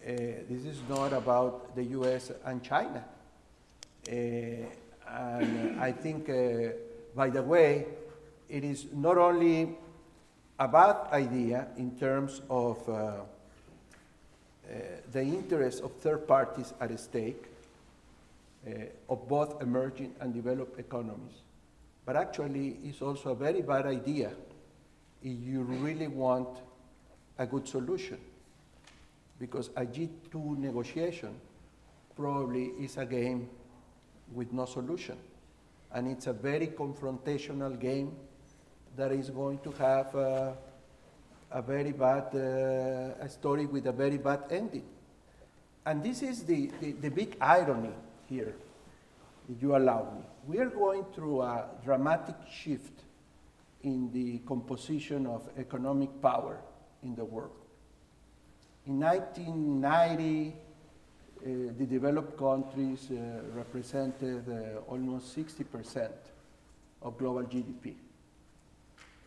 This is not about the US and China. And I think, by the way, it is not only a bad idea in terms of the interests of third parties at stake, of both emerging and developed economies, but actually it's also a very bad idea if you really want a good solution, because a G2 negotiation probably is a game with no solution, and it's a very confrontational game that is going to have a very bad a story with a very bad ending. And this is the big irony here, if you allow me. We are going through a dramatic shift in the composition of economic power in the world. In 1990, the developed countries represented almost 60% of global GDP.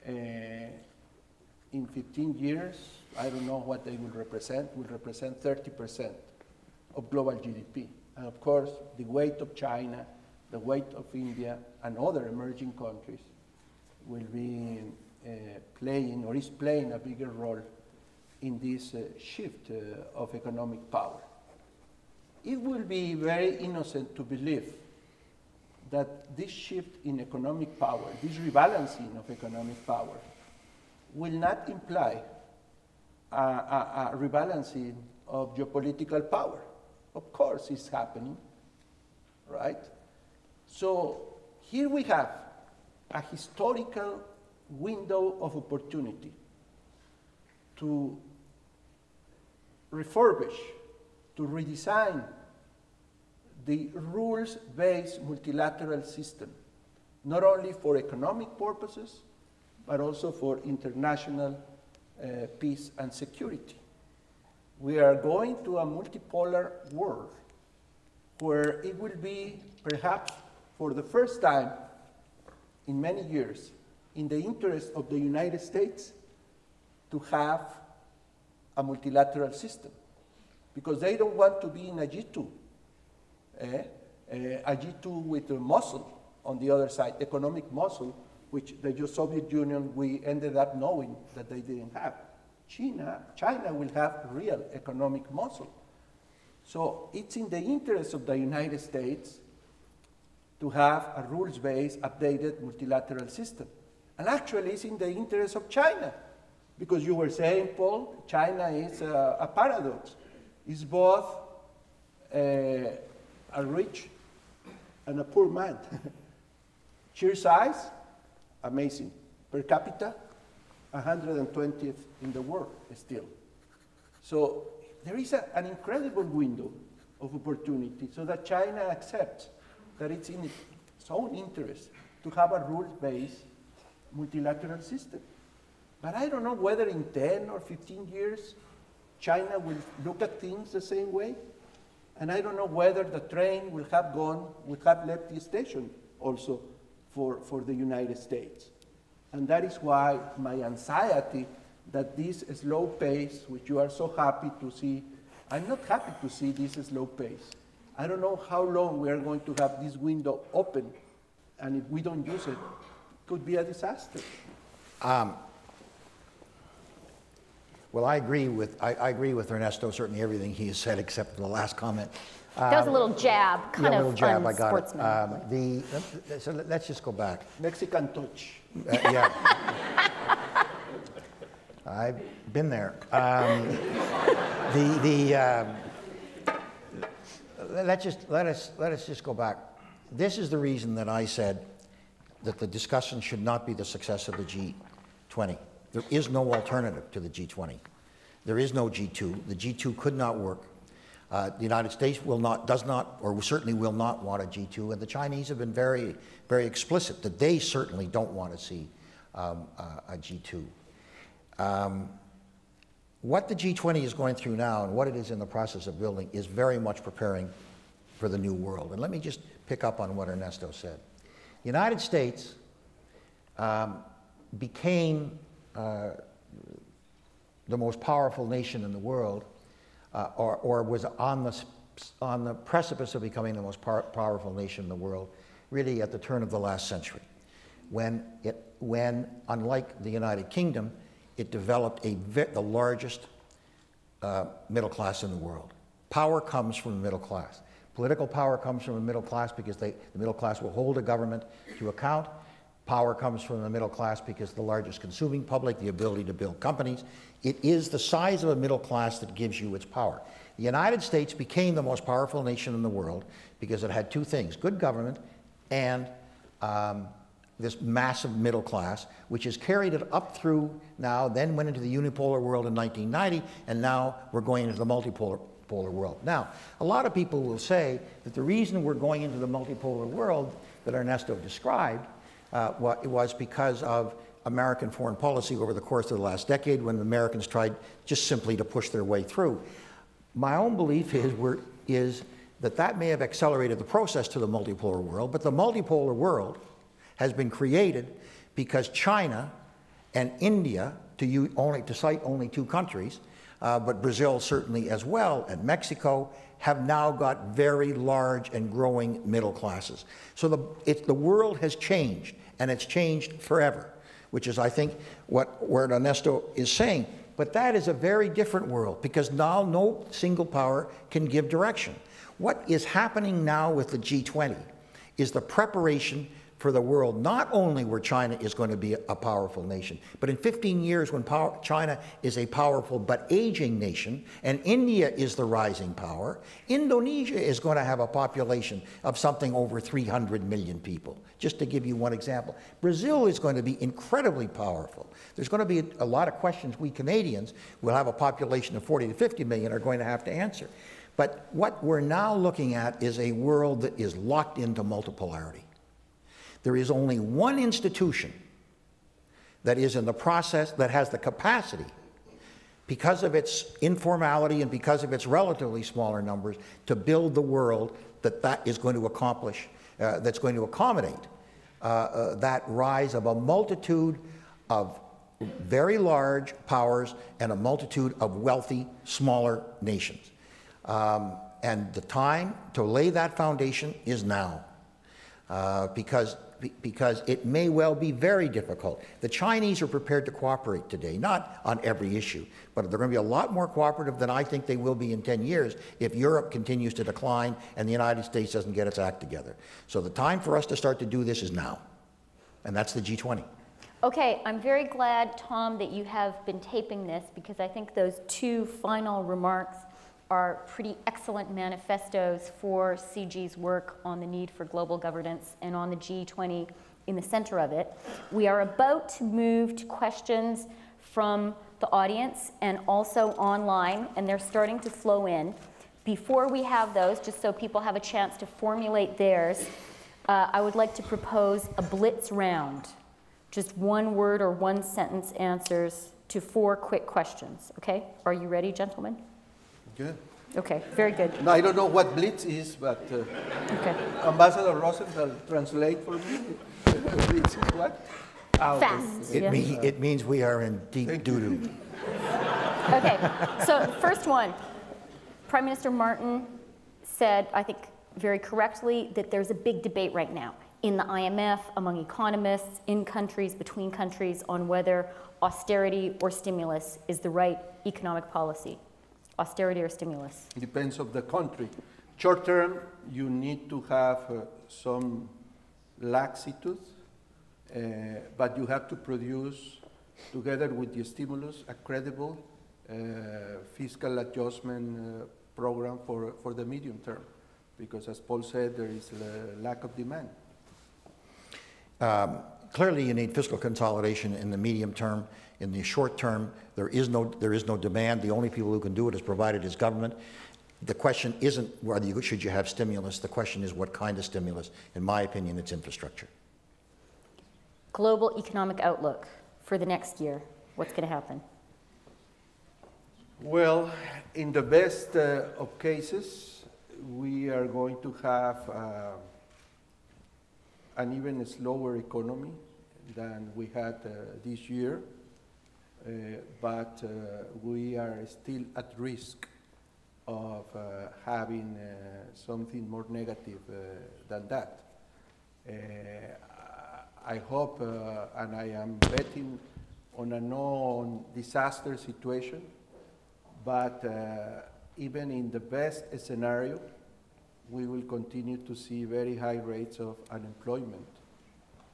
In 15 years, I don't know what they will represent 30% of global GDP. And of course, the weight of China, the weight of India, and other emerging countries will be playing, or is playing, a bigger role in this shift of economic power. It will be very innocent to believe that this shift in economic power, this rebalancing of economic power, will not imply a rebalancing of geopolitical power. Of course, it's happening, right? So here we have a historical window of opportunity to refurbish, to redesign the rules-based multilateral system, not only for economic purposes, but also for international peace and security. We are going to a multipolar world where it will be, perhaps for the first time in many years, in the interest of the United States to have a multilateral system, because they don't want to be in a G2, a G2 with a muscle on the other side, economic muscle, which the Soviet Union, we ended up knowing that they didn't have. China will have real economic muscle. So it's in the interest of the United States to have a rules-based, updated multilateral system. And actually, it's in the interest of China, because you were saying, Paul, China is a paradox. It's both a rich and a poor man. Sheer size, amazing. Per capita, 120th in the world still. So there is an incredible window of opportunity so that China accepts that it's in its own interest to have a rules-based multilateral system. But I don't know whether in 10 or 15 years, China will look at things the same way. And I don't know whether the train will have left the station also for the United States. And that is why my anxiety that this slow pace, which you are so happy to see, I'm not happy to see this slow pace. I don't know how long we are going to have this window open, and if we don't use it, it could be a disaster. Well, I agree with Ernesto, certainly everything he has said except for the last comment. That was a little jab, kind of unsportsmanlike. So let's just go back. Mexican touch. Yeah. I've been there. Let us just go back. This is the reason that I said that the discussion should not be the success of the G20. There is no alternative to the G20. There is no G2. The G2 could not work. The United States does not, or certainly will not want a G2, and the Chinese have been very, very explicit that they certainly don't want to see a G2. What the G20 is going through now and what it is in the process of building is very much preparing for the new world. And let me just pick up on what Ernesto said. The United States became the most powerful nation in the world, or was on the precipice of becoming the most powerful nation in the world, really at the turn of the last century, when unlike the United Kingdom, it developed the largest middle class in the world. Power comes from the middle class. Political power comes from the middle class because the middle class will hold a government to account. Power comes from the middle class because the largest consuming public, the ability to build companies. It is the size of a middle class that gives you its power. The United States became the most powerful nation in the world because it had two things: good government and this massive middle class, which has carried it up through now, then went into the unipolar world in 1990, and now we're going into the multipolar world. Now, a lot of people will say that the reason we're going into the multipolar world that Ernesto described was because of American foreign policy over the course of the last decade, when the Americans tried just simply to push their way through. My own belief is is that that may have accelerated the process to the multipolar world, but the multipolar world has been created because China and India, to cite only two countries, but Brazil certainly as well, and Mexico, have now got very large and growing middle classes. So the world has changed, and it's changed forever, which is, I think, what Ernesto is saying. But that is a very different world, because now no single power can give direction. What is happening now with the G20 is the preparation for the world, not only where China is going to be a powerful nation, but in 15 years when China is a powerful but aging nation, and India is the rising power, Indonesia is going to have a population of something over 300 million people, just to give you one example. Brazil is going to be incredibly powerful. There's going to be a lot of questions we Canadians will have a population of 40 to 50 million are going to have to answer. But what we're now looking at is a world that is locked into multipolarity. There is only one institution that is in the process, that has the capacity, because of its informality and because of its relatively smaller numbers, to build the world that is going to accomplish, that's going to accommodate that rise of a multitude of very large powers and a multitude of wealthy, smaller nations. And the time to lay that foundation is now, because it may well be very difficult. The Chinese are prepared to cooperate today, not on every issue, but they're going to be a lot more cooperative than I think they will be in 10 years if Europe continues to decline and the United States doesn't get its act together. So the time for us to start to do this is now, and that's the G20. Okay, I'm very glad, Tom, that you have been taping this, because I think those two final remarks are pretty excellent manifestos for CIGI's work on the need for global governance and on the G20 in the center of it. We are about to move to questions from the audience and also online, and they're starting to flow in. Before we have those, just so people have a chance to formulate theirs, I would like to propose a blitz round. Just one word or one sentence answers to 4 quick questions, okay? Are you ready, gentlemen? Good. Okay, very good. No, I don't know what blitz is, but Okay. Ambassador Rosenthal, translate for me. Blitz is what? Ah, okay. Fast. It means we are in deep doo-doo. Okay, so first one. Prime Minister Martin said, I think very correctly, that there's a big debate right now in the IMF, among economists, in countries, between countries, on whether austerity or stimulus is the right economic policy. Austerity or stimulus? Depends on the country. Short term, you need to have some laxitude, but you have to produce, together with the stimulus, a credible fiscal adjustment program for the medium term, because as Paul said, there is a lack of demand. Clearly, you need fiscal consolidation in the medium term. In the short term, there is no demand. The only people who can do it is provided is government. The question isn't whether should you have stimulus. The question is what kind of stimulus. In my opinion, it's infrastructure. Global economic outlook for the next year. What's going to happen? Well, in the best of cases, we are going to have an even slower economy than we had this year, but we are still at risk of having something more negative than that. I hope, and I am betting on a non-disaster situation, but even in the best scenario, we will continue to see very high rates of unemployment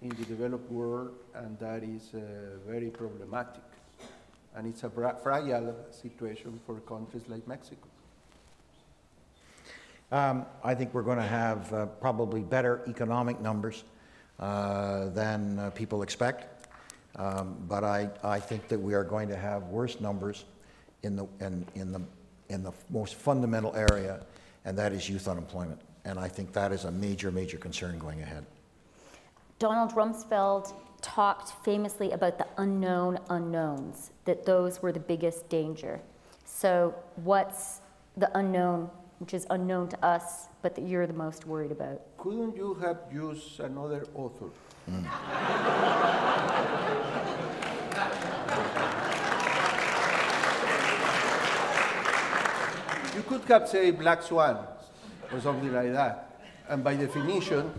in the developed world, and that is very problematic. And it's a fragile situation for countries like Mexico. I think we're going to have probably better economic numbers than people expect, but I think that we are going to have worse numbers in the most fundamental area, and that is youth unemployment. And I think that is a major, major concern going ahead. Donald Rumsfeld talked famously about the unknown unknowns, that those were the biggest danger. So what's the unknown which is unknown to us, but that you're the most worried about? Couldn't you have used another author? You could have said black swans or something like that. And by definition,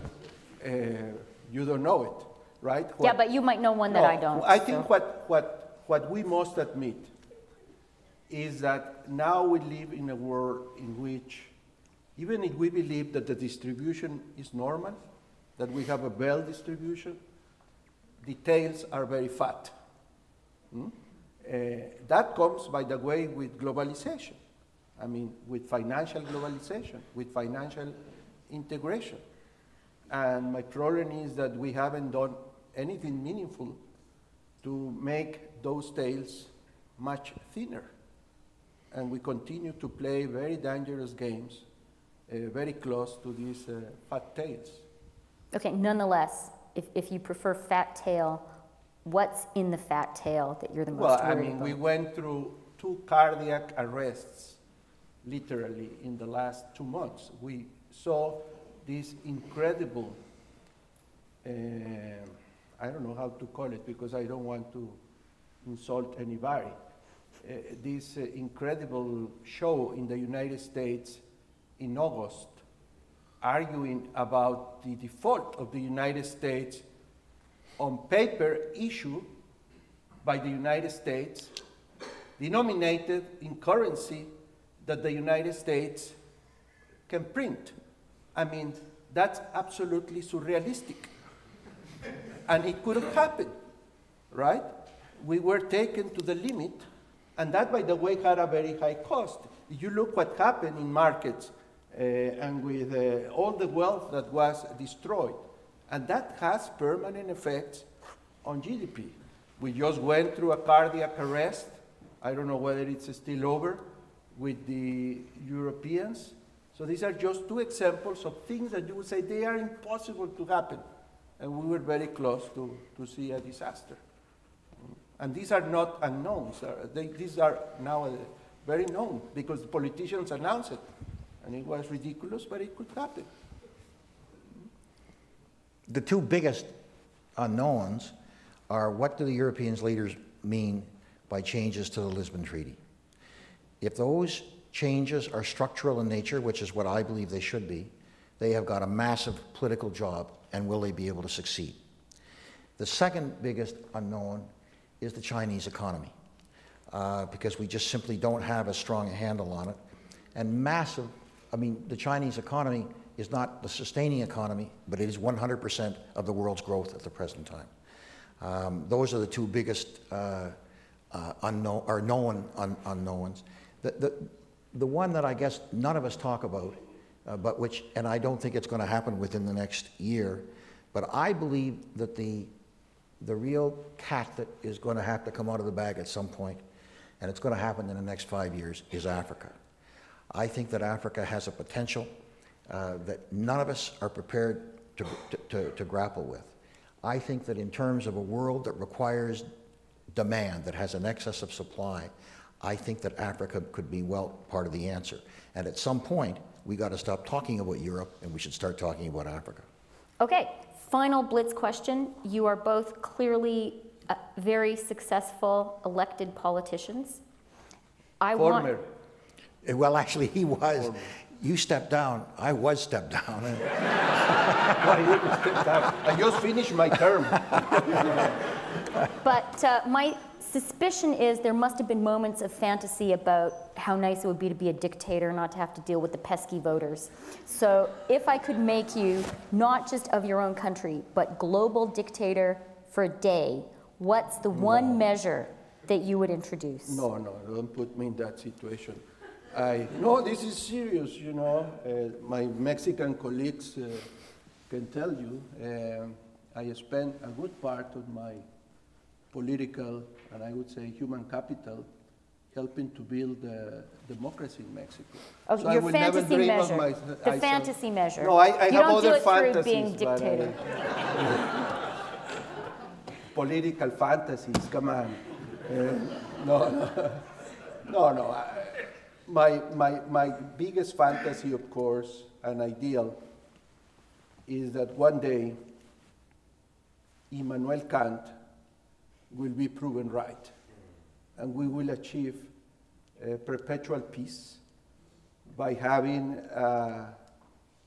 you don't know it, right? Yeah, but you might know one that I don't. I think what we must admit is that now we live in a world in which, even if we believe that the distribution is normal, that we have a bell distribution, details are very fat. That comes, by the way, with globalization. I mean, with financial globalization, with financial integration. And my problem is that we haven't done anything meaningful to make those tails much thinner. And we continue to play very dangerous games, very close to these fat tails. Okay, nonetheless, if you prefer fat tail, what's in the fat tail that you're the most worried about? Well, I mean, we went through 2 cardiac arrests, literally, in the last 2 months. We saw this incredible, I don't know how to call it because I don't want to insult anybody, this incredible show in the United States in August, arguing about the default of the United States on paper issued by the United States, denominated in currency that the United States can print. I mean, that's absolutely surrealistic. And it could have happened, right? We were taken to the limit, and that, by the way, had a very high cost. If you look what happened in markets and with all the wealth that was destroyed, and that has permanent effects on GDP. We just went through a cardiac arrest. I don't know whether it's still over with the Europeans. So these are just 2 examples of things that you would say they are impossible to happen. And we were very close to see a disaster. And these are not unknowns. These are now very known because the politicians announced it. And it was ridiculous, but it could happen. The 2 biggest unknowns are what do the European leaders mean by changes to the Lisbon Treaty? If those changes are structural in nature, which is what I believe they should be, they have got a massive political job, and will they be able to succeed? The second biggest unknown is the Chinese economy, because we just simply don't have a strong handle on it. And the Chinese economy is not the sustaining economy, but it is 100% of the world's growth at the present time. Those are the 2 biggest known unknowns. The one that I guess none of us talk about, and I don't think it's going to happen within the next year, but I believe that the real cat that is going to have to come out of the bag at some point, and it's going to happen in the next 5 years, is Africa. I think that Africa has a potential that none of us are prepared to grapple with. I think that in terms of a world that requires demand, that has an excess of supply, I think that Africa could be part of the answer. And at some point, we got to stop talking about Europe, and we should start talking about Africa. Okay, final blitz question. You are both clearly very successful elected politicians. Former. Well, actually, he was. Former. You stepped down. I was stepped down. I didn't step down. I just finished my term. But my suspicion is there must have been moments of fantasy about how nice it would be to be a dictator, not to have to deal with the pesky voters. So if I could make you not just of your own country, but global dictator for a day, what's the one measure that you would introduce? No, don't put me in that situation. No, this is serious, you know. My Mexican colleagues can tell you, I spent a good part of my political, and I would say human capital, helping to build democracy in Mexico. Oh, so your fantasy measure. The fantasy measure. No, I have other fantasies. You don't do it through being dictator. Political fantasies, come on. No. my biggest fantasy, of course, and ideal, is that one day Immanuel Kant will be proven right, and we will achieve perpetual peace by having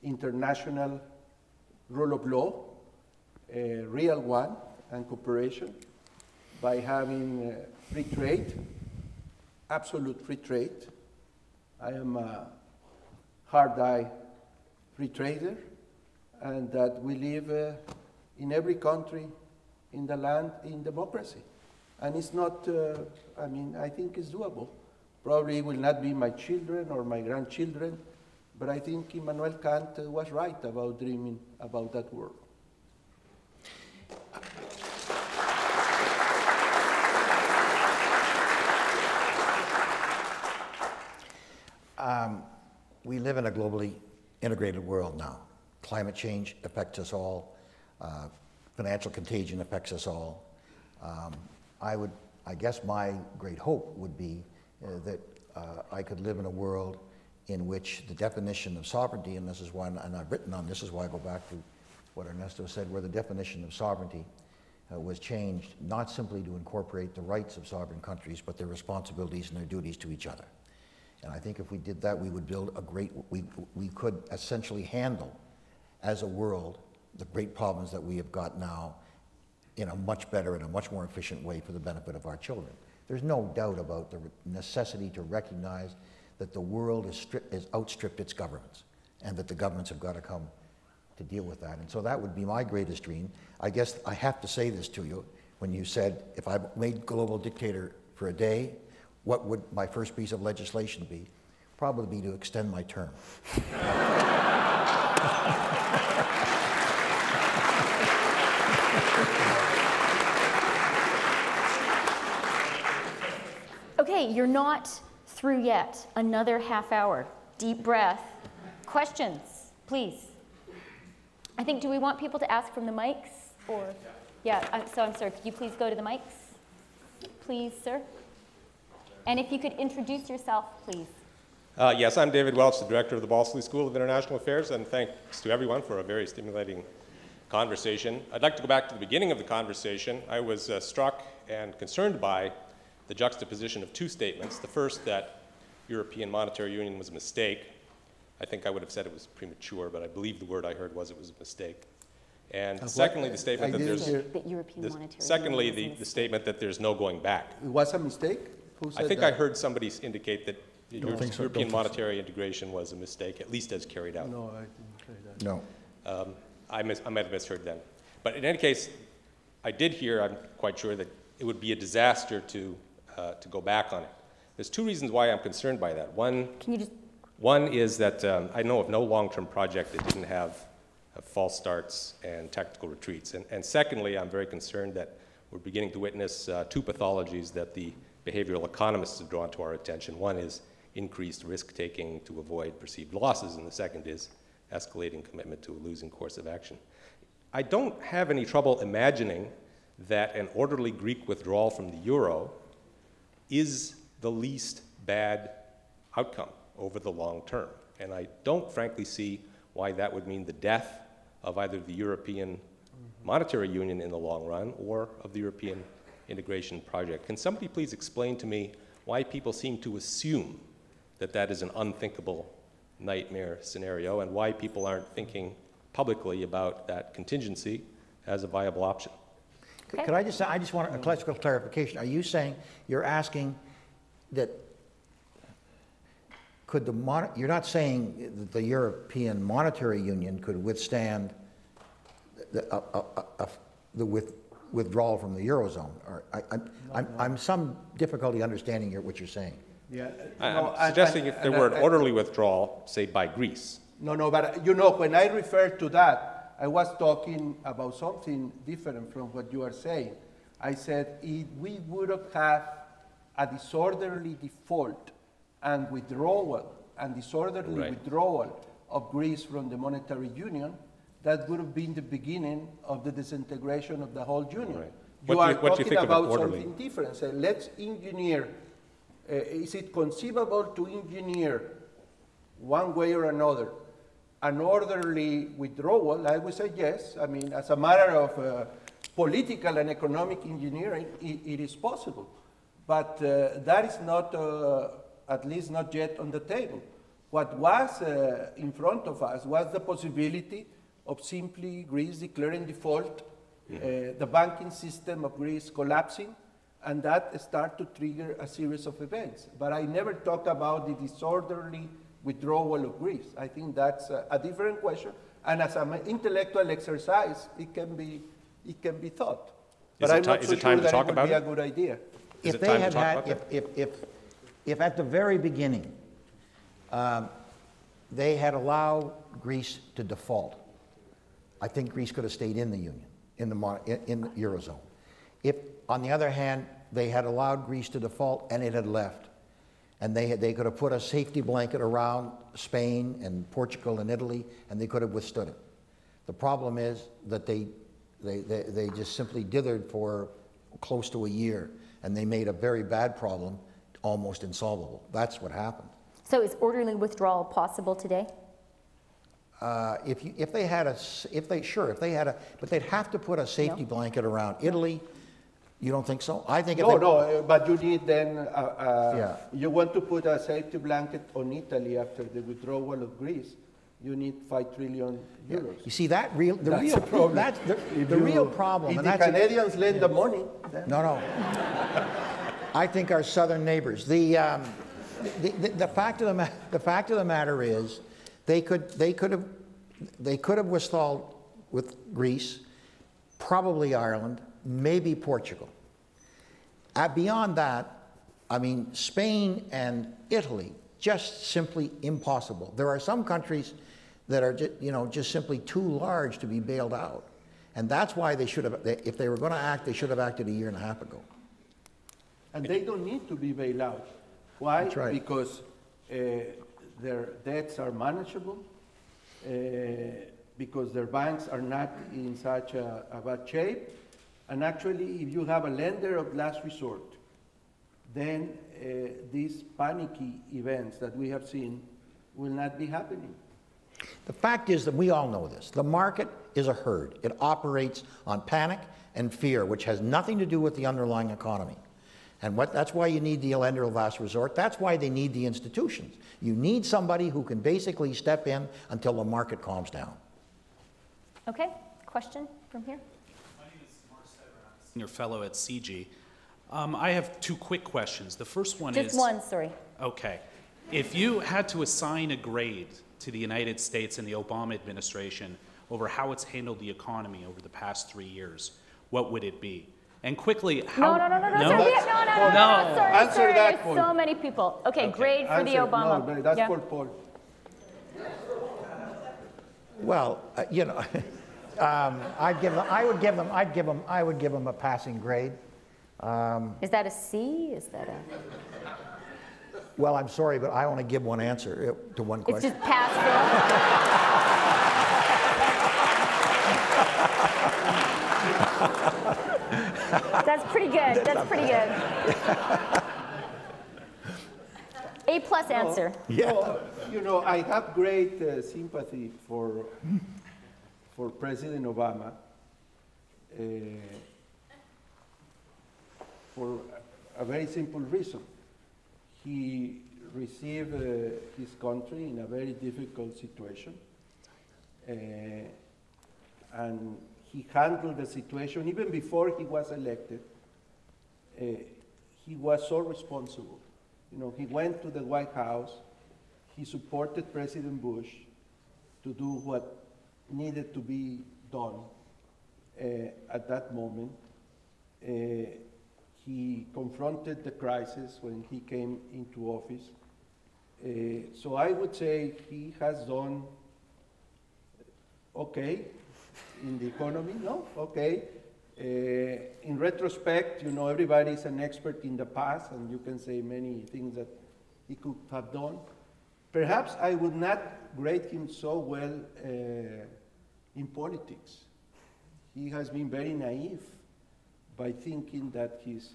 international rule of law, a real one, and cooperation, by having free trade, absolute free trade. I am a hard-eye free trader, and that we live in every country in the land in democracy. And it's not, I mean, I think it's doable. Probably it will not be my children or my grandchildren, but I think Immanuel Kant was right about dreaming about that world. We live in a globally integrated world now. Climate change affects us all. Financial contagion affects us all. I guess my great hope would be that I could live in a world in which the definition of sovereignty, and this is why, and I've written on this is why I go back to what Ernesto said, where the definition of sovereignty was changed not simply to incorporate the rights of sovereign countries, but their responsibilities and their duties to each other. And I think if we did that, we would build a great, we could essentially handle as a world the great problems that we have got now in a much better and a much more efficient way for the benefit of our children. There's no doubt about the necessity to recognize that the world has outstripped its governments, and that the governments have got to come to deal with that. And so that would be my greatest dream. I guess I have to say this to you, when you said, if I made global dictator for a day, what would my first piece of legislation be? Probably be to extend my term. Okay, you're not through yet. Another half hour. Deep breath. Questions, please. I think, do we want people to ask from the mics? Or, yeah, so I'm sorry, could you please go to the mics? Please, sir. And if you could introduce yourself, please. Yes, I'm David Welch, the director of the Balsley School of International Affairs, and thanks to everyone for a very stimulating conversation. I'd like to go back to the beginning of the conversation. I was struck and concerned by the juxtaposition of two statements. The first, that European Monetary Union was a mistake. I think I would have said it was premature, but I believe the word I heard was it was a mistake. And secondly, the statement that there's the statement that there's no going back. It was a mistake? Who said I think that? I heard somebody indicate that European monetary integration was a mistake, at least as carried out. No, I didn't say that. No. I might have misheard then. But in any case, I did hear, I'm quite sure, that it would be a disaster to go back on it. There's two reasons why I'm concerned by that. One is that I know of no long-term project that didn't have false starts and tactical retreats. And secondly, I'm very concerned that we're beginning to witness two pathologies that the behavioral economists have drawn to our attention. One is increased risk-taking to avoid perceived losses, and the second is escalating commitment to a losing course of action. I don't have any trouble imagining that an orderly Greek withdrawal from the euro is the least bad outcome over the long term. And I don't frankly see why that would mean the death of either the European Monetary Union in the long run or of the European integration project. Can somebody please explain to me why people seem to assume that that is an unthinkable nightmare scenario, and why people aren't thinking publicly about that contingency as a viable option? Okay. Could I just want a clarification. Are you saying, you're asking that you're not saying that the European Monetary Union could withstand the withdrawal from the Eurozone? Or I'm some difficulty understanding what you're saying. Yeah. I'm suggesting if there were an orderly withdrawal, say by Greece. No, but you know, when I refer to that, I was talking about something different from what you are saying. I said if we would have had a disorderly default and withdrawal and disorderly withdrawal of Greece from the monetary union, that would have been the beginning of the disintegration of the whole union. Right. You What are do you talking think of about orderly? something different. So let's engineer Is it conceivable to engineer one way or another an orderly withdrawal? I would say yes. I mean, as a matter of political and economic engineering, it is possible. But that is not, at least not yet on the table. What was in front of us was the possibility of simply Greece declaring default, the banking system of Greece collapsing, and that start to trigger a series of events. But I never talk about the disorderly withdrawal of Greece. I think that's a different question, and as an intellectual exercise, it can be thought. But I'm not so sure that it would be a good idea. If they had had, if at the very beginning they had allowed Greece to default, I think Greece could have stayed in the Union, in the Eurozone. If, on the other hand, they had allowed Greece to default and it had left, and they could have put a safety blanket around Spain and Portugal and Italy, and they could have withstood it. The problem is that they just simply dithered for close to a year, and they made a very bad problem almost insolvable. That's what happened. So is orderly withdrawal possible today? If they had but they'd have to put a safety blanket around Italy. You don't think so? I think but you need then, you want to put a safety blanket on Italy after the withdrawal of Greece, you need 5 trillion euros. You see, the real problem. That's the real problem. If the Canadians lend the money. Then. No. I think our southern neighbors. The fact of the matter is, they could have withstalled with Greece, probably Ireland, maybe Portugal. Beyond that, I mean, Spain and Italy, just simply impossible. There are some countries that are just simply too large to be bailed out. And that's why they should have, if they were going to act, they should have acted a year and a half ago. And they don't need to be bailed out. Why? That's right. Because their debts are manageable, because their banks are not in such a bad shape. And actually, if you have a lender of last resort, then these panicky events that we have seen will not be happening. The fact is that we all know this. The market is a herd. It operates on panic and fear, which has nothing to do with the underlying economy. And that's why you need the lender of last resort. That's why they need the institutions. You need somebody who can basically step in until the market calms down. Okay, question from here. Senior fellow at CIGI. I have 2 quick questions. The first one is... Just one, sorry. Okay. If you had to assign a grade to the United States and the Obama administration over how it's handled the economy over the past 3 years, what would it be? And quickly, how... No, sorry, answer that, Paul. So many people. Okay, grade for the Obama. No, that's for Paul. Well, I would give them a passing grade. Is that a C? Is that a? Well, I'm sorry, but I only give one answer to one question. It's just pass fail. That's pretty good. That's pretty good. A+ answer. Yeah. No, I have great sympathy for President Obama for a very simple reason. He received his country in a very difficult situation, and he handled the situation even before he was elected. He was so responsible. He went to the White House, he supported President Bush to do what needed to be done at that moment. He confronted the crisis when he came into office. So I would say he has done okay in the economy, okay. In retrospect, everybody is an expert in the past, and you can say many things that he could have done. Perhaps I would not grade him so well in politics. He has been very naive by thinking that his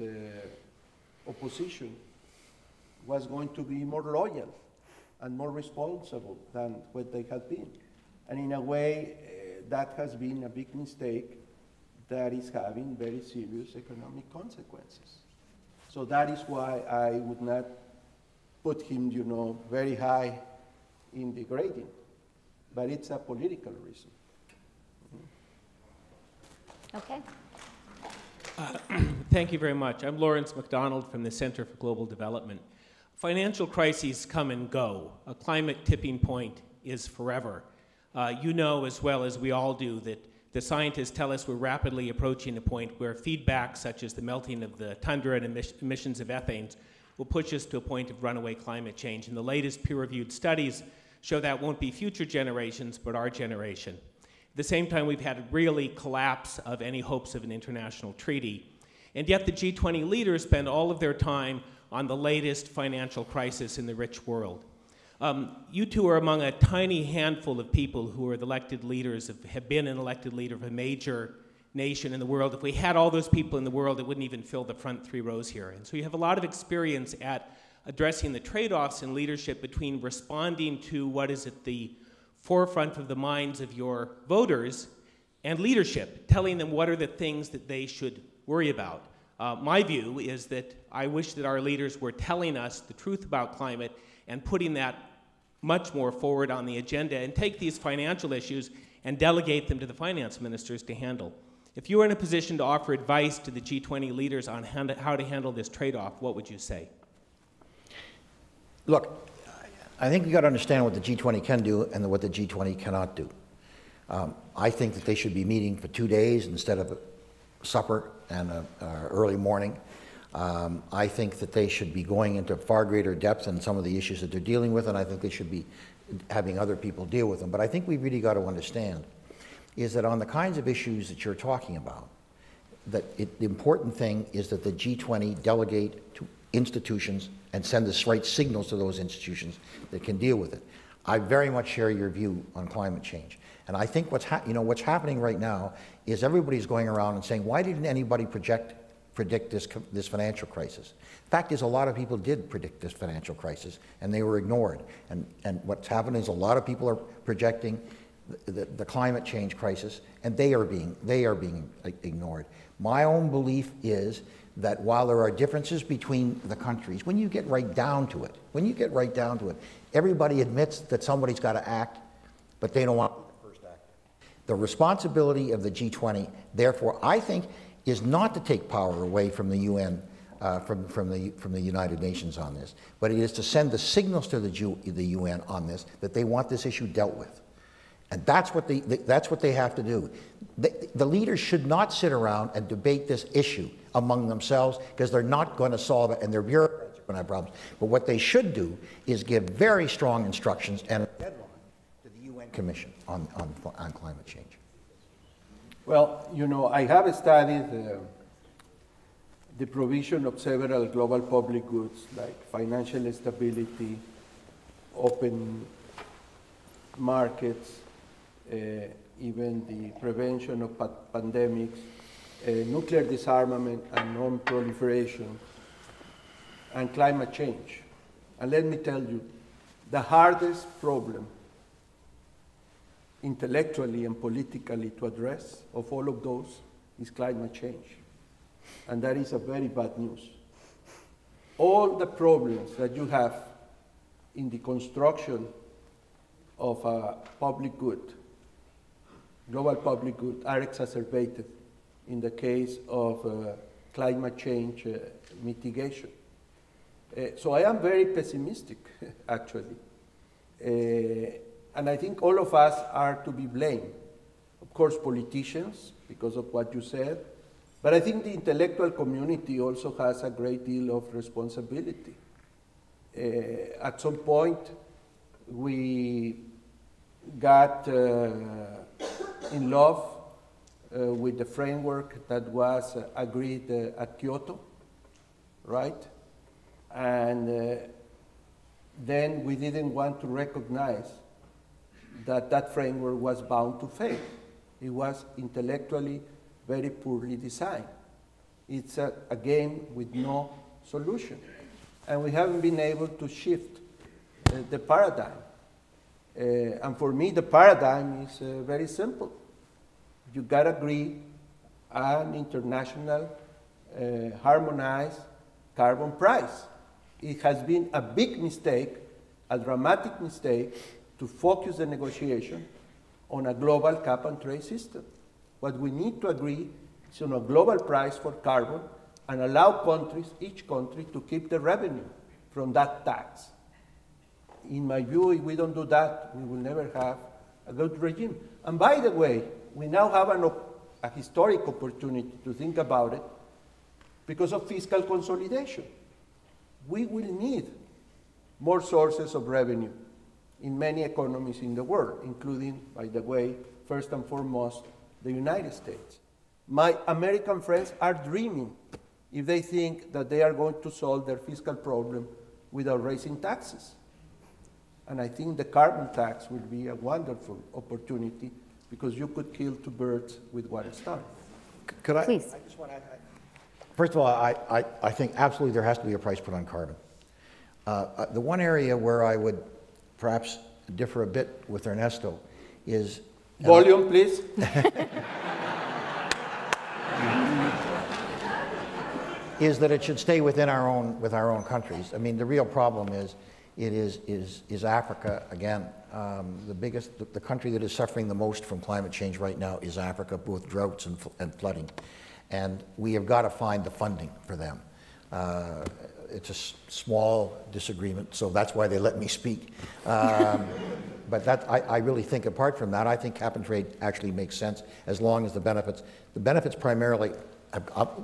opposition was going to be more loyal and more responsible than what they had been. And in a way, that has been a big mistake that is having very serious economic consequences. So that is why I would not put him, you know, very high in the grading, but it's a political reason. Okay. Thank you very much. I'm Lawrence MacDonald from the Center for Global Development. Financial crises come and go. A climate tipping point is forever. You know as well as we all do that the scientists tell us we're rapidly approaching a point where feedback such as the melting of the tundra and emissions of ethane will push us to a point of runaway climate change. And the latest peer-reviewed studies show that won't be future generations, but our generation. At the same time, we've had a really collapse of any hopes of an international treaty. And yet the G20 leaders spend all of their time on the latest financial crisis in the rich world. You two are among a tiny handful of people who are the elected leaders, have been an elected leader of a major nation in the world. If we had all those people in the world, it wouldn't even fill the front 3 rows here. And so you have a lot of experience at addressing the trade-offs in leadership between responding to what is at the forefront of the minds of your voters and leadership, telling them what are the things that they should worry about. My view is that I wish that our leaders were telling us the truth about climate and putting that much more forward on the agenda and take these financial issues and delegate them to the finance ministers to handle. If you were in a position to offer advice to the G20 leaders on how to handle this trade-off, what would you say? Look, I think you've got to understand what the G20 can do and what the G20 cannot do. I think that they should be meeting for 2 days instead of a supper and an early morning. I think that they should be going into far greater depth in some of the issues that they're dealing with, and I think they should be having other people deal with them. But I think we've really got to understand is that on the kinds of issues that you're talking about, that the important thing is that the G20 delegate to institutions and send the right signals to those institutions that can deal with it. I very much share your view on climate change. And I think what's happening right now is everybody's going around and saying, why didn't anybody predict this financial crisis? The fact is, a lot of people did predict this financial crisis, and they were ignored. And what's happened is a lot of people are projecting the climate change crisis, and they are being ignored. My own belief is that while there are differences between the countries, when you get right down to it, everybody admits that somebody's got to act, but they don't want to be the first actor. The responsibility of the G20, therefore, I think, is not to take power away from the UN, from the United Nations on this, but it is to send the signals to the UN on this that they want this issue dealt with. And that's what they have to do. The leaders should not sit around and debate this issue among themselves, because they're not going to solve it, and their bureaucrats are going to have problems. But what they should do is give very strong instructions and a deadline to the UN Commission on climate change. Well, you know, I have studied the provision of several global public goods like financial stability, open markets, even the prevention of pandemics, nuclear disarmament and non-proliferation, and climate change. And let me tell you, the hardest problem intellectually and politically to address of all of those is climate change. And that is a very bad news. All the problems that you have in the construction of a public good, global public good, are exacerbated in the case of climate change mitigation. So I am very pessimistic, actually. And I think all of us are to be blamed. Of course, politicians, because of what you said, but I think the intellectual community also has a great deal of responsibility. At some point, we got in love with the framework that was agreed at Kyoto, right? And then we didn't want to recognize that that framework was bound to fail. It was intellectually very poorly designed. It's a game with no solution. and we haven't been able to shift the paradigm. And for me, the paradigm is very simple. You got to agree on international harmonized carbon price. It has been a big mistake, a dramatic mistake, to focus the negotiation on a global cap and trade system. What we need to agree is on a global price for carbon and allow countries, each country, to keep the revenue from that tax. In my view, if we don't do that, we will never have a good regime. And by the way, we now have a historic opportunity to think about it because of fiscal consolidation. We will need more sources of revenue in many economies in the world, including, by the way, first and foremost, the United States. My American friends are dreaming if they think that they are going to solve their fiscal problem without raising taxes. And I think the carbon tax will be a wonderful opportunity because you could kill two birds with one stone. Could I? Please. I just want to, first of all, I think absolutely there has to be a price put on carbon. The one area where I would perhaps differ a bit with Ernesto is... Volume, please. is that it should stay within our own countries. I mean, the real problem is Africa again. The country that is suffering the most from climate change right now is Africa, both droughts and flooding. And we have got to find the funding for them. It's a small disagreement, so that's why they let me speak. But I really think apart from that, I think cap and trade actually makes sense as long as the benefits primarily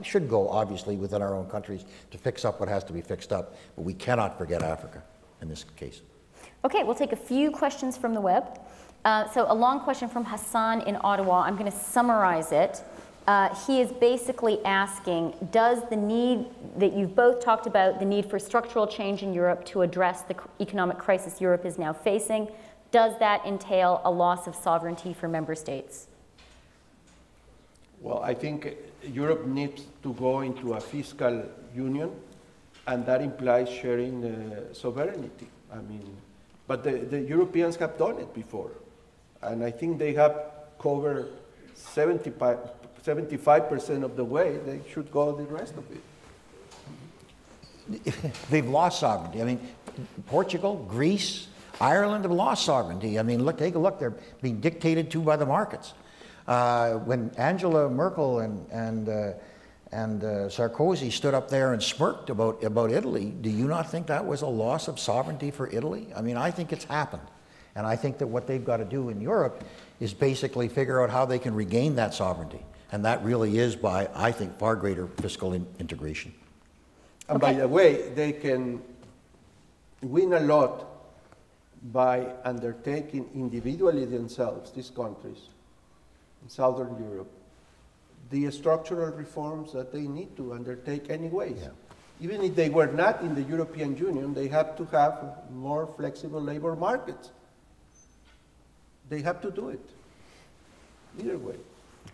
should go obviously within our own countries to fix up what has to be fixed up, but we cannot forget Africa in this case. Okay, we'll take a few questions from the web. So a long question from Hassan in Ottawa. I'm going to summarize it. He is basically asking, does the need that you've both talked about, the need for structural change in Europe to address the economic crisis Europe is now facing, does that entail a loss of sovereignty for member states? Well, I think Europe needs to go into a fiscal union, and that implies sharing sovereignty. I mean, but the Europeans have done it before, and I think they have covered 75% of the way. They should go the rest of it. They've lost sovereignty. I mean, Portugal, Greece, Ireland have lost sovereignty. I mean, look, take a look. They're being dictated to by the markets. When Angela Merkel and Sarkozy stood up there and smirked about Italy, do you not think that was a loss of sovereignty for Italy? I mean, I think it's happened. And I think that what they've got to do in Europe is basically figure out how they can regain that sovereignty. And that really is by, I think, far greater fiscal integration. And by the way, they can win a lot by undertaking individually themselves, these countries, in Southern Europe, the structural reforms that they need to undertake anyways. Yeah. Even if they were not in the European Union, they have to have more flexible labor markets. They have to do it, either way.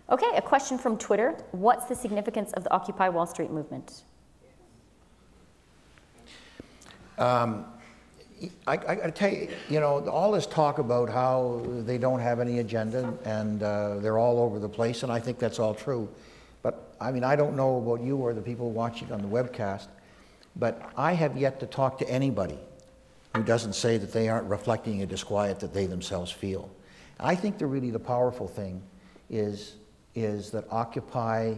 Okay, a question from Twitter. What's the significance of the Occupy Wall Street movement? I tell you, you know, all this talk about how they don't have any agenda and they're all over the place, and I think that's all true. But I mean, I don't know about you or the people watching on the webcast, but I have yet to talk to anybody who doesn't say that they aren't reflecting a disquiet that they themselves feel. I think really the powerful thing is that Occupy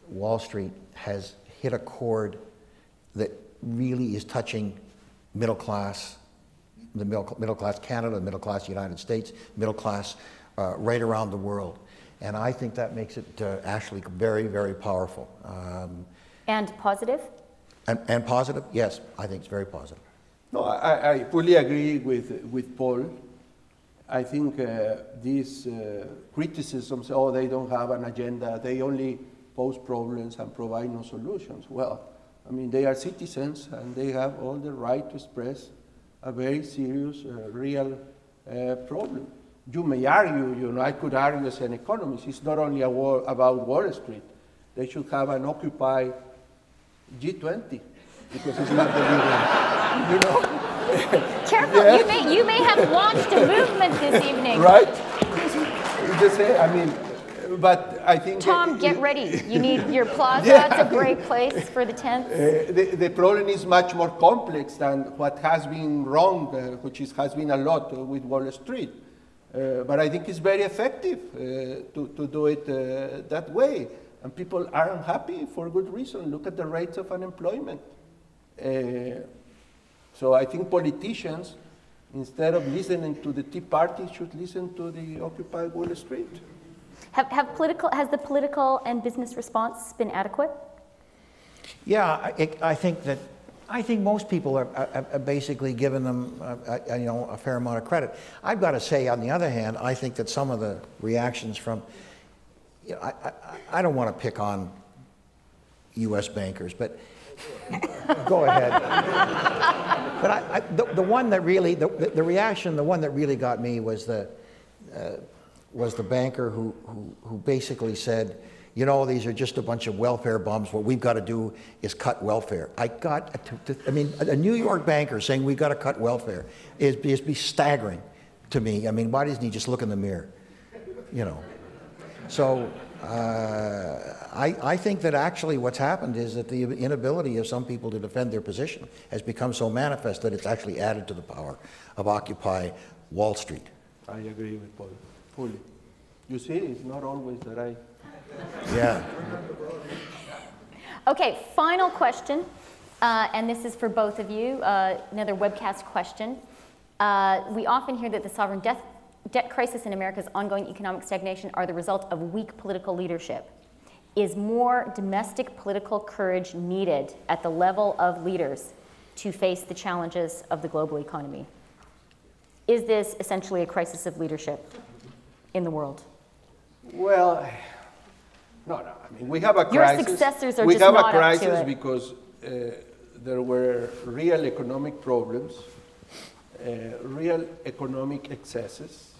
Wall Street has hit a chord that really is touching middle class, the middle class Canada, the middle class United States, middle class right around the world. And I think that makes it actually very, very powerful. And positive? And positive? Yes, I think it's very positive. No, I fully agree with Paul. I think these criticisms, oh, they don't have an agenda, they only pose problems and provide no solutions. Well, I mean, they are citizens and they have all the right to express a very serious, real problem. You may argue, you know, I could argue as an economist, it's not only about Wall Street. They should have an Occupy G20 because it's not the leader, you know. Careful, Yeah. you may have launched a movement this evening. Right? Just say, I mean, but I think... Tom, get ready. You need your plaza. Yeah. It's a great place for the 10th. The problem is much more complex than what has been wrong, which has been a lot with Wall Street. But I think it's very effective to do it that way. And people are unhappy for good reason. Look at the rates of unemployment. So I think politicians, instead of listening to the Tea Party, should listen to the Occupy Wall Street. Has the political and business response been adequate? Yeah, I think most people are basically giving them a fair amount of credit. I've got to say, on the other hand, I think that some of the reactions from, I don't want to pick on U.S. bankers, but go ahead. But the one that really, the reaction, the one that really got me was the banker who basically said, you know, these are just a bunch of welfare bums. What we've got to do is cut welfare. I mean, a New York banker saying we've got to cut welfare is be staggering to me. I mean, why doesn't he just look in the mirror? You know. So I think that actually what's happened is that the inability of some people to defend their position has become so manifest that it's actually added to the power of Occupy Wall Street. I agree with Paul fully. You see, it's not always that I... Yeah. Okay, final question, and this is for both of you, another webcast question. We often hear that the sovereign debt crisis and America's ongoing economic stagnation are the result of weak political leadership. Is more domestic political courage needed at the level of leaders to face the challenges of the global economy? Is this essentially a crisis of leadership in the world? Well, no. I mean, we have a crisis. Your successors are we just have not a crisis up to it. because there were real economic problems, real economic excesses,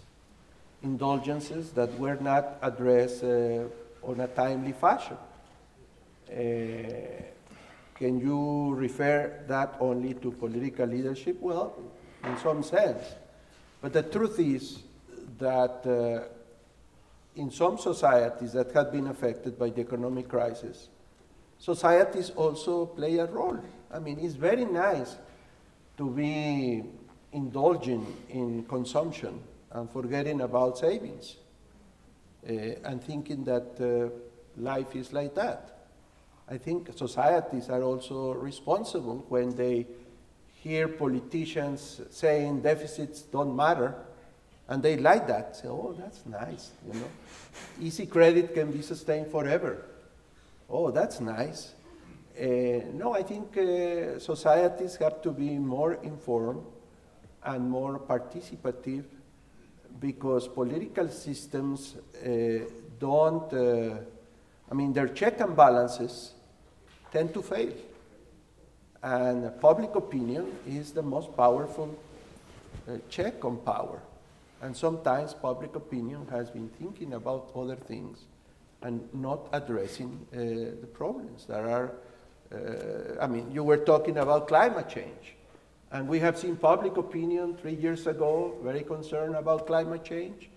indulgences that were not addressed on a timely fashion. Can you refer that only to political leadership? Well, in some sense. But the truth is that in some societies that have been affected by the economic crisis, societies also play a role. I mean, it's very nice to be indulging in consumption and forgetting about savings and thinking that life is like that. I think societies are also responsible when they hear politicians saying deficits don't matter, and they like that. Say, oh, that's nice, you know. Easy credit can be sustained forever. Oh, that's nice. No, I think societies have to be more informed and more participative because political systems don't, I mean, their check and balances tend to fail. And public opinion is the most powerful check on power. And sometimes public opinion has been thinking about other things and not addressing the problems that are, I mean, you were talking about climate change. And we have seen public opinion 3 years ago very concerned about climate change.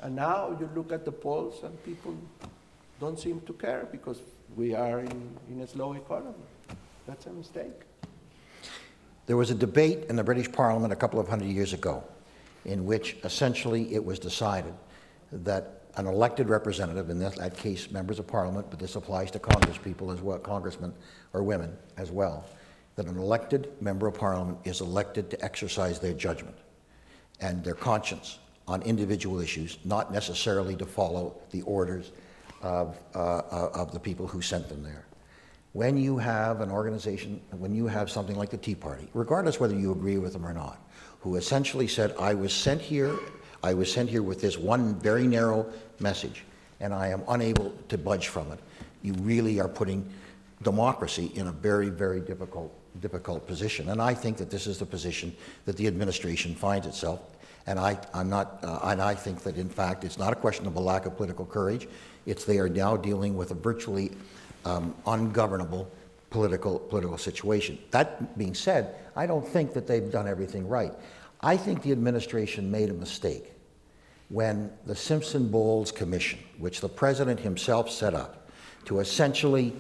And now you look at the polls and people don't seem to care because we are in a slow economy. That's a mistake. There was a debate in the British Parliament a couple of hundred years ago in which essentially it was decided that an elected representative, in that case members of Parliament, but this applies to congresspeople as well, congressmen or women as well, that an elected member of Parliament is elected to exercise their judgment and their conscience on individual issues, not necessarily to follow the orders of the people who sent them there. When you have an organization, when you have something like the Tea Party, regardless whether you agree with them or not, who essentially said, I was sent here with this one very narrow message, and I am unable to budge from it, you really are putting democracy in a very, very difficult position. And I think that this is the position that the administration finds itself. And I think that, in fact, it's not a question of a lack of political courage. It's they are now dealing with a virtually ungovernable political situation. That being said, I don't think that they've done everything right. I think the administration made a mistake when the Simpson-Bowles Commission, which the president himself set up, to essentially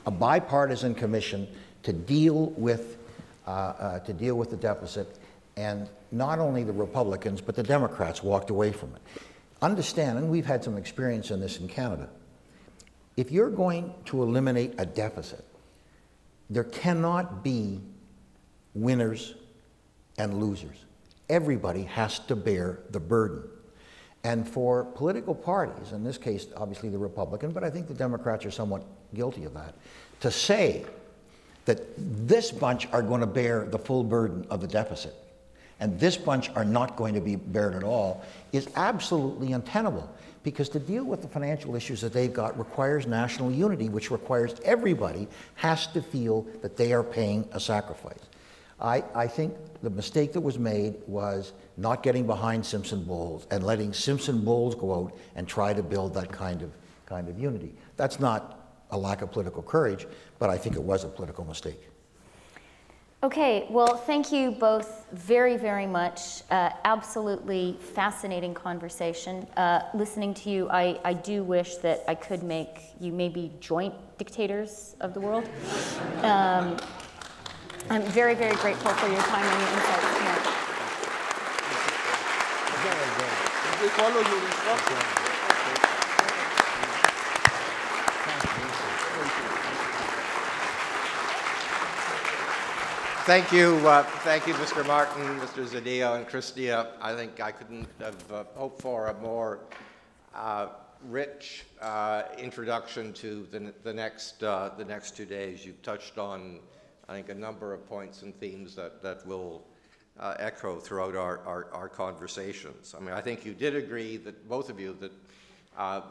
a bipartisan commission to deal with the deficit, and not only the Republicans but the Democrats walked away from it. Understand, and we've had some experience in this in Canada, if you're going to eliminate a deficit, there cannot be winners and losers. Everybody has to bear the burden. And for political parties, in this case, obviously the Republican, but I think the Democrats are somewhat guilty of that, to say that this bunch are going to bear the full burden of the deficit and this bunch are not going to be bared at all is absolutely untenable, because to deal with the financial issues that they've got requires national unity, which requires everybody has to feel that they are paying a sacrifice. I think the mistake that was made was not getting behind Simpson-Bowles and letting Simpson-Bowles go out and try to build that kind of unity. That's not a lack of political courage, but I think it was a political mistake. Okay, well, thank you both very, very much. Absolutely fascinating conversation. Listening to you, I do wish that I could make you maybe joint dictators of the world. I'm very, very grateful for your time and your insights tonight. We follow your instructions. Thank you, Mr. Martin, Mr. Zedillo, and Chrystia. I think I couldn't have hoped for a more rich introduction to the next 2 days. You've touched on, I think, a number of points and themes that will echo throughout our conversations. I mean, I think you did agree, that both of you, that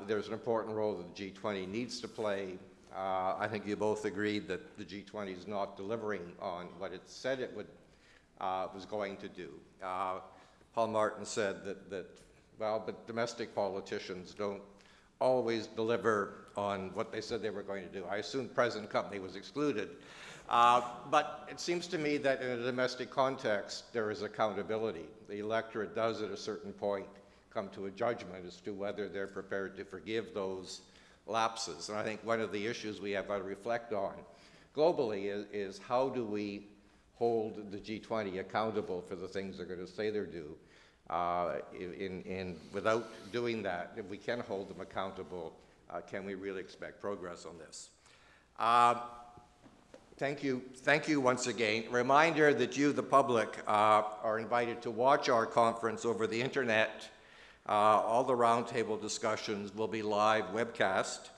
there's an important role that the G20 needs to play. I think you both agreed that the G20 is not delivering on what it said it was going to do. Paul Martin said that well, but domestic politicians don't always deliver on what they said they were going to do. I assume present company was excluded. But it seems to me that in a domestic context, there is accountability. The electorate does at a certain point come to a judgment as to whether they're prepared to forgive those lapses. And I think one of the issues we have got to reflect on globally is how do we hold the G20 accountable for the things they're going to say they're due. Without doing that, if we can hold them accountable, can we really expect progress on this? Thank you once again. Reminder that you, the public, are invited to watch our conference over the internet. All the roundtable discussions will be live webcast.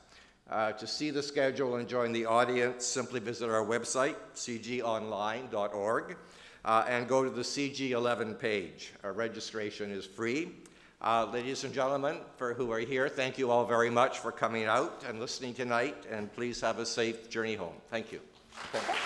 To see the schedule and join the audience, simply visit our website, cgonline.org, and go to the CIGI 11 page. Our registration is free. Ladies and gentlemen, who are here, thank you all very much for coming out and listening tonight, and please have a safe journey home. Thank you. Thank you.